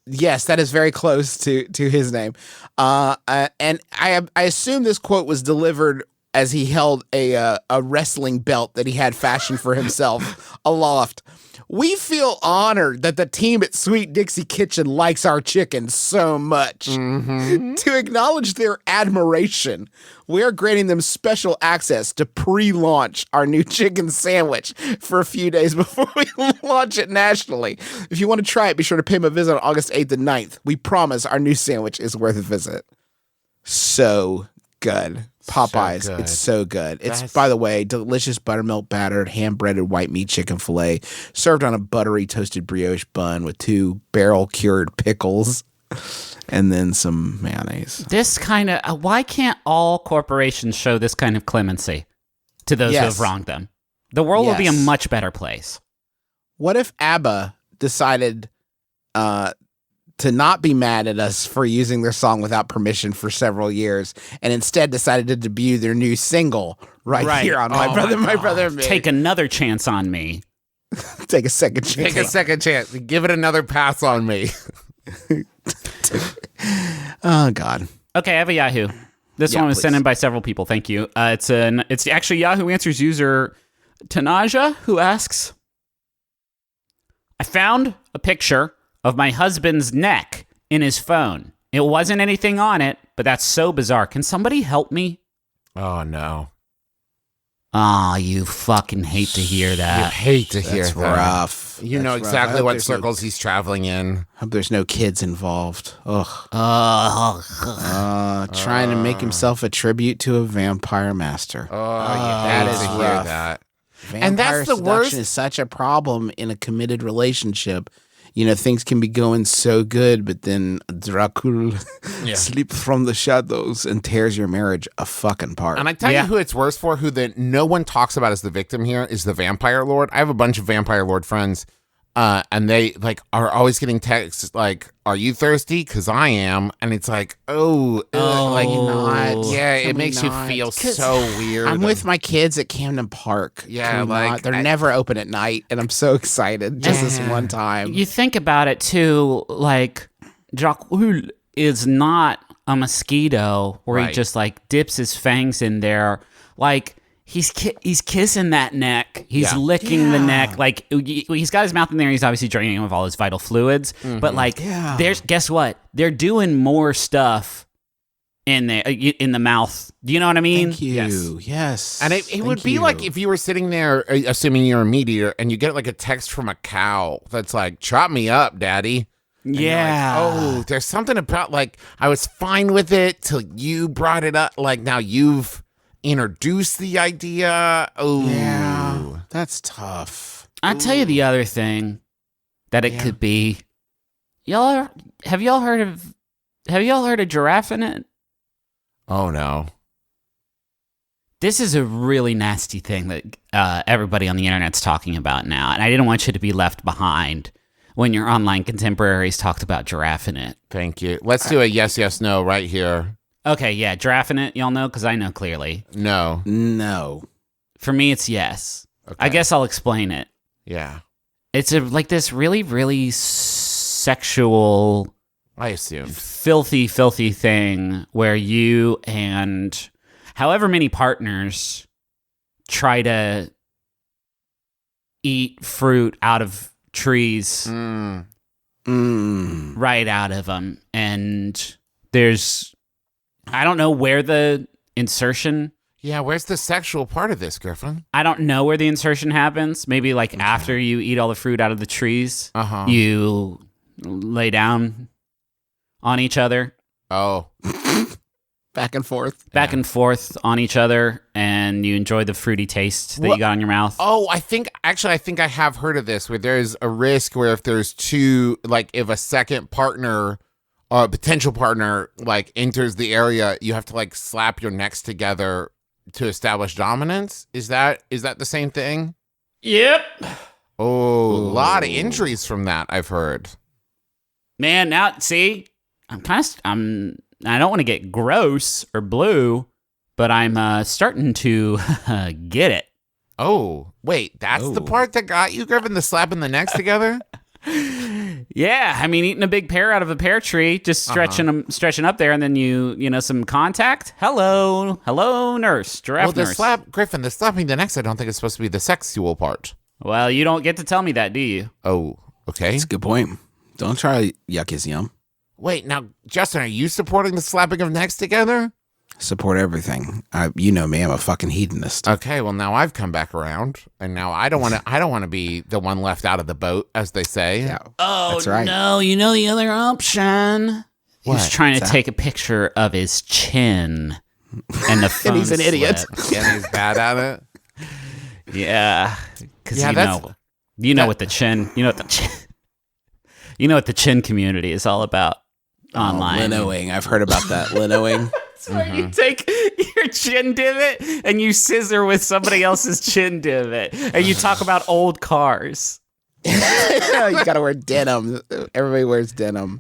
Yes, that is very close to his name. And I assume this quote was delivered as he held a wrestling belt that he had fashioned for himself aloft. We feel honored that the team at Sweet Dixie Kitchen likes our chicken so much. Mm-hmm. To acknowledge their admiration, we are granting them special access to pre-launch our new chicken sandwich for a few days before we launch it nationally. If you want to try it, be sure to pay them a visit on August 8th and 9th. We promise our new sandwich is worth a visit. So good. Popeyes, So good. it's so good. It's, by the way, delicious buttermilk battered, hand-breaded white meat chicken filet served on a buttery toasted brioche bun with 2 barrel-cured pickles and then some mayonnaise. This kind of, why can't all corporations show this kind of clemency to those who have wronged them? The world will be a much better place. What if ABBA decided to not be mad at us for using their song without permission for several years, and instead decided to debut their new single right here on My Brother and Me. Take another chance on me. Take a second chance. Take a second chance. Give it another pass on me. Oh, God. Okay, I have a Yahoo. This one was sent in by several people. Thank you. It's actually Yahoo Answers user Tanaja, who asks, I found a picture of my husband's neck in his phone. It wasn't anything on it, but that's so bizarre. Can somebody help me? Oh, no. Oh, you fucking hate to hear that. You hate to hear That's that. rough. You know That's rough. exactly I hope what there's circles he's traveling in. Hope there's no kids involved. Ugh. Trying to make himself a tribute to a vampire master. That is rough. that. Vampire And that's the seduction worst. is such a problem in a committed relationship. You know, things can be going so good, but then Dracula sleeps from the shadows and tears your marriage a fucking apart. And I tell you who it's worse for, who no one talks about as the victim here, is the Vampire Lord. I have a bunch of Vampire Lord friends, and they like are always getting texts like, "Are you thirsty? Because I am." And it's like, it makes you feel so weird. I'm with my kids at Camden Park. Yeah, Can we like, not? They're never open at night, and I'm so excited just this one time. You think about it too, like Dracul is not a mosquito where he just like dips his fangs in there. Like he's kissing that neck. He's licking the neck. Like he's got his mouth in there. He's obviously draining of all his vital fluids. But like, guess what? They're doing more stuff in the mouth. Do you know what I mean? Thank you. Yes. And it would be like if you were sitting there, assuming you're a meat eater, and you get like a text from a cow that's like, "Chop me up, daddy." And yeah. you're like, there's something about like I was fine with it till you brought it up. Like now you've introduced the idea. Oh, yeah. That's tough. I'll tell you the other thing that it could be. Have y'all heard of giraffe in it? Oh no. This is a really nasty thing that everybody on the internet's talking about now, and I didn't want you to be left behind when your online contemporaries talked about giraffe in it. Thank you. Let's do a yes, no right here. Okay, yeah, giraffe in it, y'all know, because I know clearly. No. No. For me, it's yes. Okay. I guess I'll explain it. Yeah. It's like this really, really sexual, I assume. filthy thing where you and however many partners try to eat fruit out of trees, right out of them. And I don't know where the insertion. Yeah, where's the sexual part of this, Griffin? I don't know where the insertion happens. Maybe like after you eat all the fruit out of the trees, you lay down on each other. Oh. Back and forth On each other, and you enjoy the fruity taste that you got on your mouth. Oh, I think I have heard of this, where there's a risk where if there's two, like if a second partner or potential partner like enters the area, you have to like slap your necks together to establish dominance. Is that the same thing? Yep. Oh, a lot of injuries from that, I've heard. Man, now see, I don't want to get gross or blue, but I'm starting to get it. Oh, wait, that's the part that got you, Griffin? The slapping the necks together? Yeah, I mean, eating a big pear out of a pear tree, just stretching up there, and then you some contact. Hello, nurse, giraffe nurse. Griffin, the slapping the necks, I don't think it's supposed to be the sexual part. Well, you don't get to tell me that, do you? Oh, okay. That's a good point. Don't try yuck is yum. Wait, now, Justin, are you supporting the slapping of necks together? Support everything. You know me, I'm a fucking hedonist. Okay, well now I've come back around, and now I don't want to be the one left out of the boat, as they say. Yeah, oh that's right. No, you know the other option. What? He's trying to take a picture of his chin, and the phone and he's an idiot. And he's bad at it. Yeah, because you know what the chin community is all about online. Linoing. I've heard about that. Linoing. That's where you take your chin divot and you scissor with somebody else's chin divot, and you talk about old cars. You gotta wear denim. Everybody wears denim.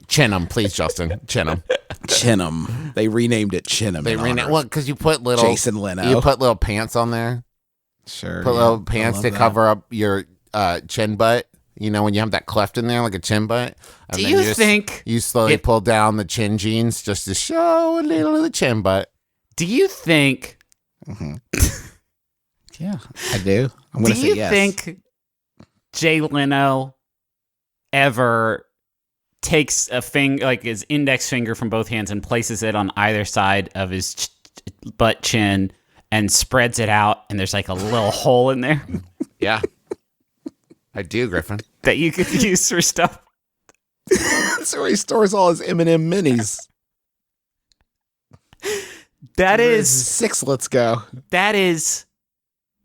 Chin'em, please, Justin. Chin'em. Chin'em. They renamed it Chin'em. They renamed because you put little Jason Leno. You put little pants on there. Sure. Put little pants to cover up your chin butt. You know, when you have that cleft in there like a chin butt. Do you think you slowly pull down the chin jeans just to show a little of the chin butt? Do you think? Yeah, I do. I'm gonna say yes. Do you think Jay Leno ever takes a like his index finger from both hands and places it on either side of his butt chin and spreads it out, and there's like a little hole in there? Yeah. I do, Griffin. That you could use for stuff. That's where he stores all his M&M minis. That is 6. Let's go. That is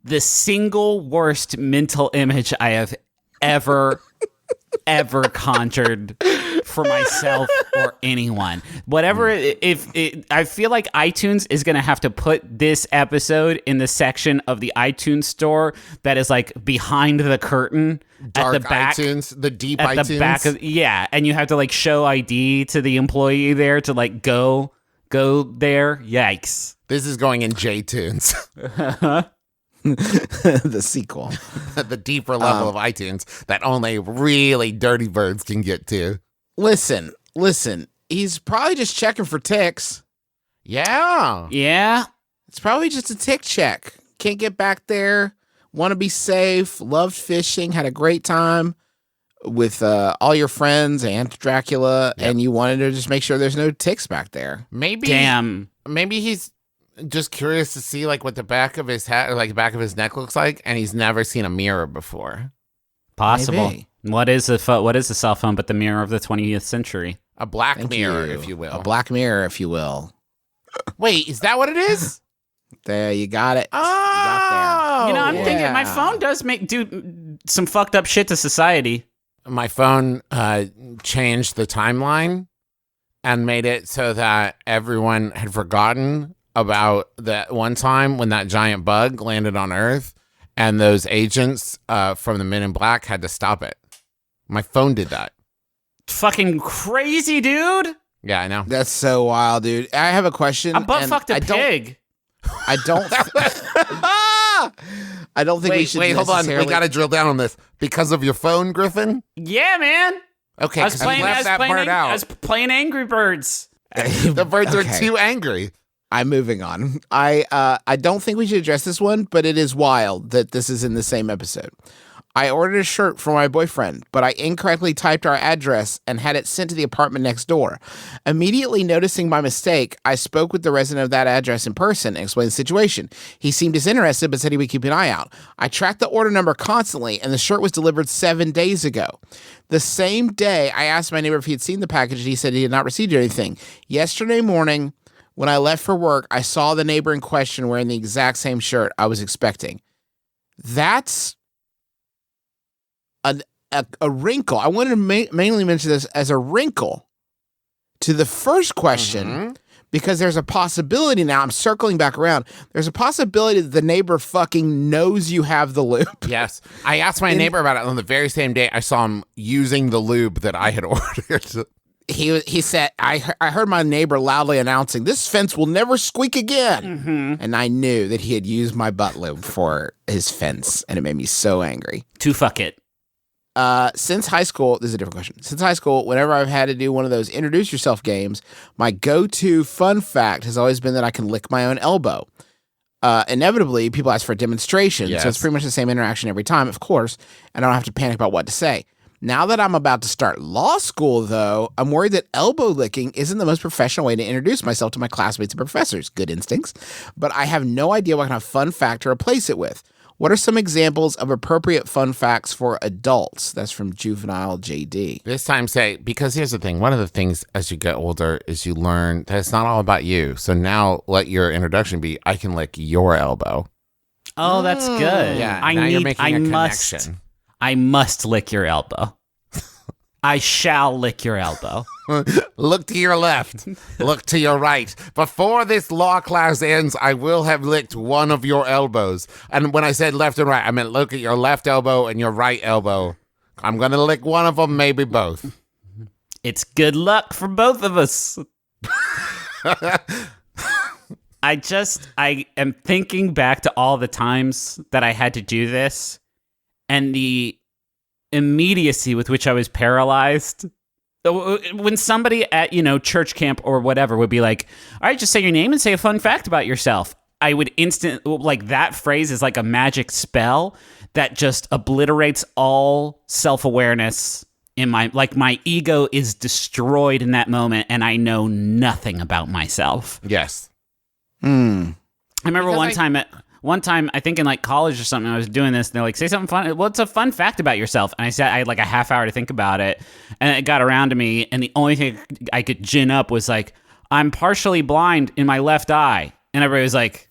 the single worst mental image I have ever conjured for myself or anyone. Whatever, I feel like iTunes is going to have to put this episode in the section of the iTunes store that is like behind the curtain. Dark at the back, iTunes, the deep at iTunes. The back of, yeah, and you have to like show ID to the employee there to like go there. Yikes. This is going in JTunes. The sequel. The deeper level of iTunes that only really dirty birds can get to. Listen. He's probably just checking for ticks. Yeah. Yeah. It's probably just a tick check. Can't get back there. Want to be safe. Loved fishing. Had a great time with all your friends and Dracula. Yep. And you wanted to just make sure there's no ticks back there. Maybe he's just curious to see like what the back of his hat or like the back of his neck looks like, and he's never seen a mirror before. Possible. Maybe. What is a cell phone but the mirror of the 20th century? A black mirror, if you will. A black mirror, if you will. Wait, is that what it is? There, you got it. Oh, you got there. I'm thinking my phone does do some fucked up shit to society. My phone changed the timeline and made it so that everyone had forgotten about that one time when that giant bug landed on Earth and those agents from the Men in Black had to stop it. My phone did that. Fucking crazy, dude. Yeah, I know. That's so wild, dude. I have a question. I butt fucked a pig. I don't. I don't think we should. Wait, hold on. We got to drill down on this because of your phone, Griffin. Yeah, man. Okay, I was because playing, left that part out. I was playing Angry Birds. The birds are Okay. too angry. I'm moving on. I don't think we should address this one, but it is wild that this is in the same episode. I ordered a shirt for my boyfriend, but I incorrectly typed our address and had it sent to the apartment next door. Immediately noticing my mistake, I spoke with the resident of that address in person and explained the situation. He seemed disinterested, but said he would keep an eye out. I tracked the order number constantly, and the shirt was delivered 7 days ago. The same day, I asked my neighbor if he had seen the package, and he said he had not received anything. Yesterday morning, when I left for work, I saw the neighbor in question wearing the exact same shirt I was expecting. That's a wrinkle. I wanted to mainly mention this as a wrinkle to the first question because there's a possibility now. I'm circling back around. There's a possibility that the neighbor fucking knows you have the lube. Yes. I asked my neighbor about it on the very same day I saw him using the lube that I had ordered. He said, I heard my neighbor loudly announcing, "This fence will never squeak again." And I knew that he had used my butt lube for his fence, and it made me so angry. To fuck it. Since high school, this is a different question. Since high school, whenever I've had to do one of those introduce yourself games, my go-to fun fact has always been that I can lick my own elbow. Inevitably, people ask for a demonstration, so it's pretty much the same interaction every time, of course, and I don't have to panic about what to say. Now that I'm about to start law school, though, I'm worried that elbow licking isn't the most professional way to introduce myself to my classmates and professors. Good instincts. But I have no idea what kind of fun fact to replace it with. What are some examples of appropriate fun facts for adults? That's from Juvenile JD. This time say, because here's the thing. One of the things as you get older is you learn that it's not all about you. So now let your introduction be, I can lick your elbow. Oh, that's good. Yeah, now you're making a connection. I must lick your elbow. I shall lick your elbow. Look to your left. Look to your right. Before this law class ends, I will have licked one of your elbows. And when I said left and right, I meant look at your left elbow and your right elbow. I'm going to lick one of them, maybe both. It's good luck for both of us. I am thinking back to all the times that I had to do this and the immediacy with which I was paralyzed. When somebody at, church camp or whatever would be like, all right, just say your name and say a fun fact about yourself. I would that phrase is like a magic spell that just obliterates all self-awareness in my ego is destroyed in that moment and I know nothing about myself. Yes. I remember one time, I think in like college or something, I was doing this and they're like, say something fun. What's a fun fact about yourself? And I said, I had like a half hour to think about it and it got around to me. And the only thing I could gin up was like, I'm partially blind in my left eye. And everybody was like,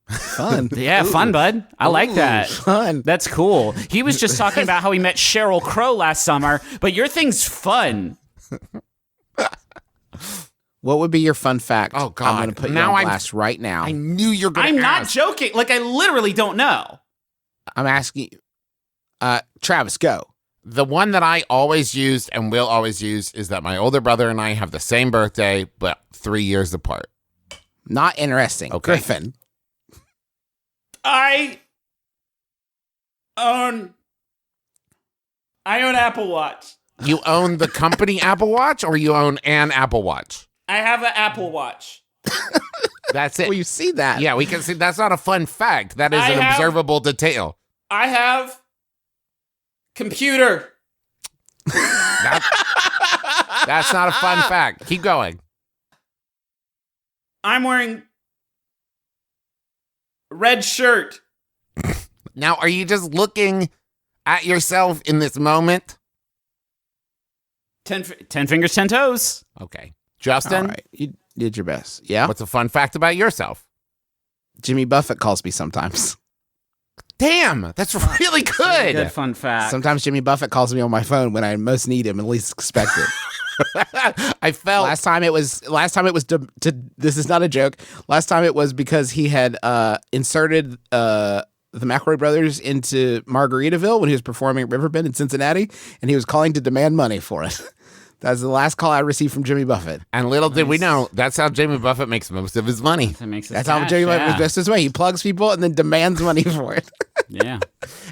fun. Yeah, fun, bud. I like that. Fun. That's cool. He was just talking about how he met Sheryl Crow last summer, but your thing's fun. What would be your fun fact? Oh, God. I'm going to put you on blast right now. I knew you were going to I'm not joking. Like, I literally don't know. I'm asking you. Travis, go. The one that I always used and will always use is that my older brother and I have the same birthday, but 3 years apart. Not interesting. Okay. Griffin. I own Apple Watch. You own the company Apple Watch or you own an Apple Watch? I have an Apple Watch. That's it. Well, you see that. Yeah, we can see. That's not a fun fact. That is an observable detail. I have computer. That's not a fun fact. Keep going. I'm wearing red shirt. Now, are you just looking at yourself in this moment? 10 fingers, 10 toes. Okay. Justin? All right. You did your best. Yeah? What's a fun fact about yourself? Jimmy Buffett calls me sometimes. Damn, that's really good. Good fun fact. Sometimes Jimmy Buffett calls me on my phone when I most need him and least expect it. I felt last time it was this is not a joke. Last time it was because he had inserted the McElroy brothers into Margaritaville when he was performing at Riverbend in Cincinnati, and he was calling to demand money for it. That's the last call I received from Jimmy Buffett. And little did we know, that's how Jimmy Buffett makes most of his money. That's how Jimmy Buffett makes his money. He plugs people and then demands money for it. Yeah.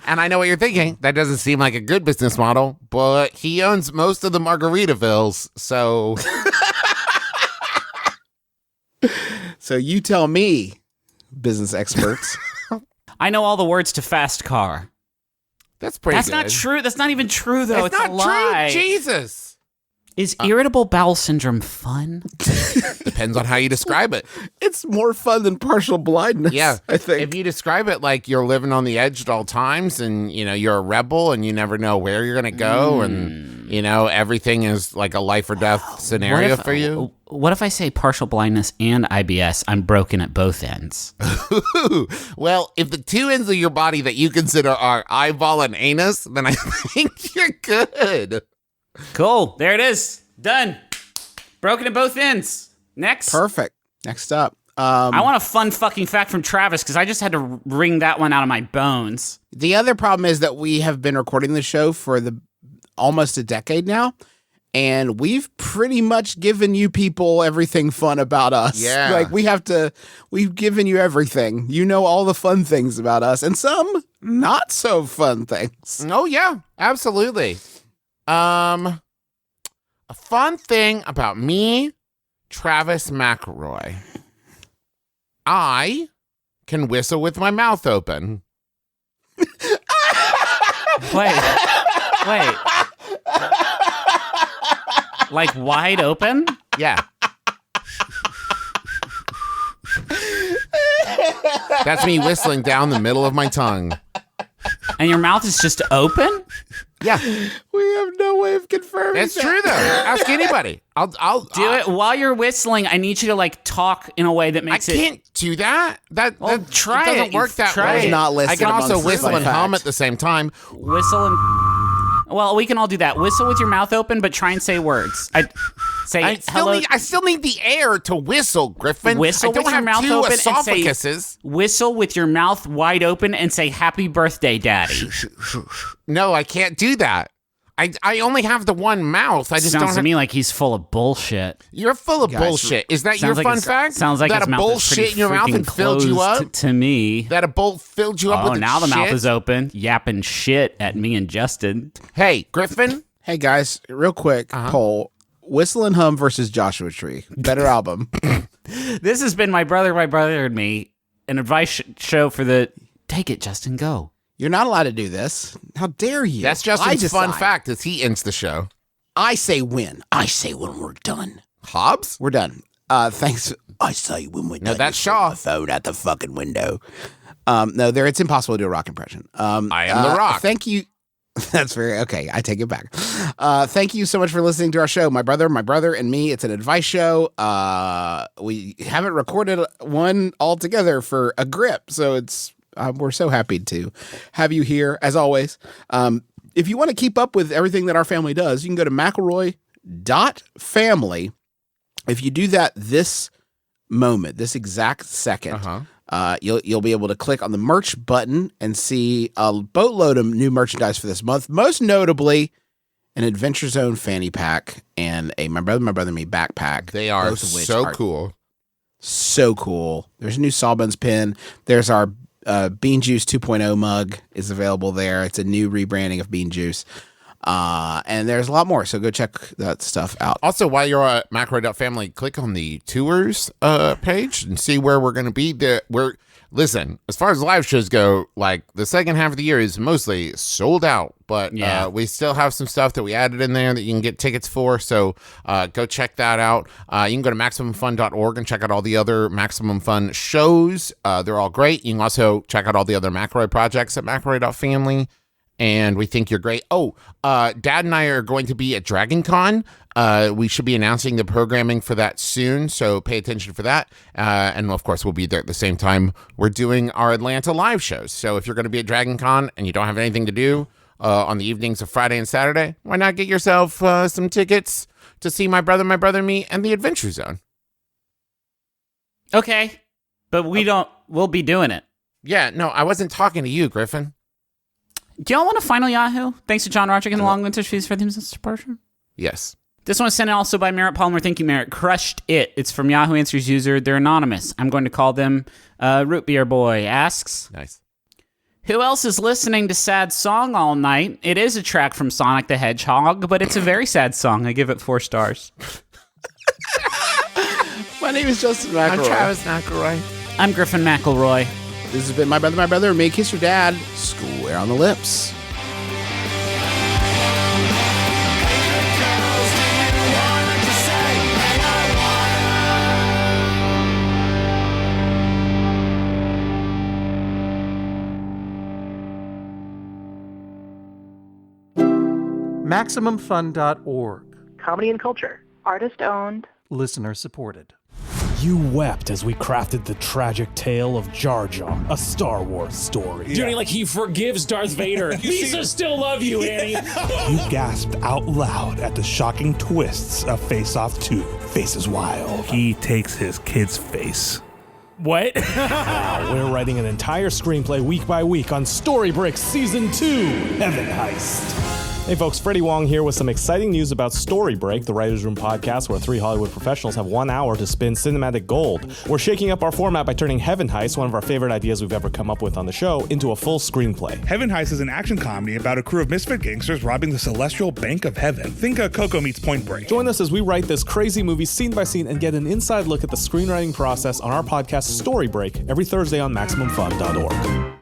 And I know what you're thinking. That doesn't seem like a good business model, but he owns most of the Margaritavilles, so... So you tell me, business experts. I know all the words to fast car. That's pretty That's good. not true. That's not even true, though. It's It's not a lie. true. Jesus. Is irritable bowel syndrome fun? Depends on how you describe it. It's more fun than partial blindness. Yeah. I think. If you describe it like you're living on the edge at all times and, you're a rebel and you never know where you're going to go and, everything is like a life or death scenario for you. What if I say partial blindness and IBS? I'm broken at both ends. Well, if the two ends of your body that you consider are eyeball and anus, then I think you're good. Cool. There it is. Done. Broken at both ends. Next. Perfect. Next up. I want a fun fucking fact from Travis because I just had to wring that one out of my bones. The other problem is that we have been recording the show for almost a decade now, and we've pretty much given you people everything fun about us. Yeah. Like we've given you everything. You know all the fun things about us and some not so fun things. Oh, yeah. Absolutely. A fun thing about me, Travis McElroy. I can whistle with my mouth open. Wait. Like wide open? Yeah. That's me whistling down the middle of my tongue. And your mouth is just open? Yeah. We have no way of confirming It's that. true, though. Ask anybody. I'll Do it while you're whistling. I need you to like talk in a way that I makes it. can't do that. That try it doesn't it. work that Try way. it. Not listed I can also amongst whistle fun and hum facts. at the same time. Whistle and. Well, we can all do that. Whistle with your mouth open, but try and say words. I still need the air to whistle, Griffin. Whistle I don't with your have mouth two open and say. esophaguses. Whistle with your mouth wide open and say "Happy Birthday, Daddy." No, I can't do that. I only have the one mouth. I just Sounds don't to have... me like he's full of bullshit. You're full of Guys, bullshit. Is that your Sounds like fun his- fact? Sounds like that his a mouth bowl is pretty shit in your mouth freaking and filled you closed up? to me. That a bowl filled you up Oh, with now the mouth shit? is open, yapping shit at me and Justin. Hey, Griffin. Hey guys, real quick poll: Whistle and Hum versus Joshua Tree. Better album. This has been my brother, and me, an advice show for the. Take it, Justin. Go. You're not allowed to do this. How dare you? That's I Justin's fun decide. fact as he ends the show. I say when. I say when we're done. Hobbs? We're done. Thanks. I say when we're done. No, that's You throw Shaw. the phone out the fucking window. No, it's impossible to do a rock impression. I am the Rock. Thank you. That's very okay. I take it back. Thank you so much for listening to our show, my brother, and me. It's an advice show. We haven't recorded one altogether for a grip, so it's we're so happy to have you here as always. If you want to keep up with everything that our family does, you can go to McElroy.family. If you do that this exact second, you'll be able to click on the merch button and see a boatload of new merchandise for this month. Most notably, an Adventure Zone fanny pack and a My Brother and Me backpack. They are both of which so are cool. So cool. There's a new Sawbones pin. There's our Bean Juice 2.0 mug is available there. It's a new rebranding of Bean Juice. And there's a lot more, so go check that stuff out. Also, while you're at McElroy.family, click on the tours page and see where we're going to be. Listen, as far as live shows go, like the second half of the year is mostly sold out, but we still have some stuff that we added in there that you can get tickets for. So go check that out. You can go to MaximumFun.org and check out all the other Maximum Fun shows. They're all great. You can also check out all the other McElroy projects at McElroy.family. And we think you're great. Oh, Dad and I are going to be at Dragon Con. We should be announcing the programming for that soon, so pay attention for that. And, of course, we'll be there at the same time we're doing our Atlanta live shows. So if you're going to be at Dragon Con and you don't have anything to do on the evenings of Friday and Saturday, why not get yourself some tickets to see My Brother, Me, and the Adventure Zone? Okay, but we'll be doing it. Yeah, no, I wasn't talking to you, Griffin. Do y'all want a final Yahoo? Thanks to John Roderick and the Long Winter Fees for the departure. Yes. This one was sent in also by Merritt Palmer. Thank you, Merritt. Crushed it. It's from Yahoo Answers user. They're anonymous. I'm going to call them Root Beer Boy asks. Nice. Who else is listening to Sad Song all night? It is a track from Sonic the Hedgehog, but it's a very sad song. I give it 4 stars. My name is Justin McElroy. I'm Travis McElroy. I'm Griffin McElroy. This has been My Brother, May Kiss Your Dad. Square on the lips. MaximumFun.org. Comedy and culture. Artist owned. Listener supported. You wept as we crafted the tragic tale of Jar Jar, a Star Wars story. Doing like he forgives Darth Vader. Lisa still love you, Annie. You gasped out loud at the shocking twists of Face Off 2, Faces Wild. He takes his kid's face. What? We're writing an entire screenplay week by week on Story Bricks Season 2, Heaven Heist. Hey folks, Freddie Wong here with some exciting news about Story Break, the Writers' Room podcast where 3 Hollywood professionals have 1 hour to spin cinematic gold. We're shaking up our format by turning Heaven Heist, one of our favorite ideas we've ever come up with on the show, into a full screenplay. Heaven Heist is an action comedy about a crew of misfit gangsters robbing the celestial bank of heaven. Think Coco meets Point Break. Join us as we write this crazy movie scene by scene and get an inside look at the screenwriting process on our podcast Story Break every Thursday on MaximumFun.org.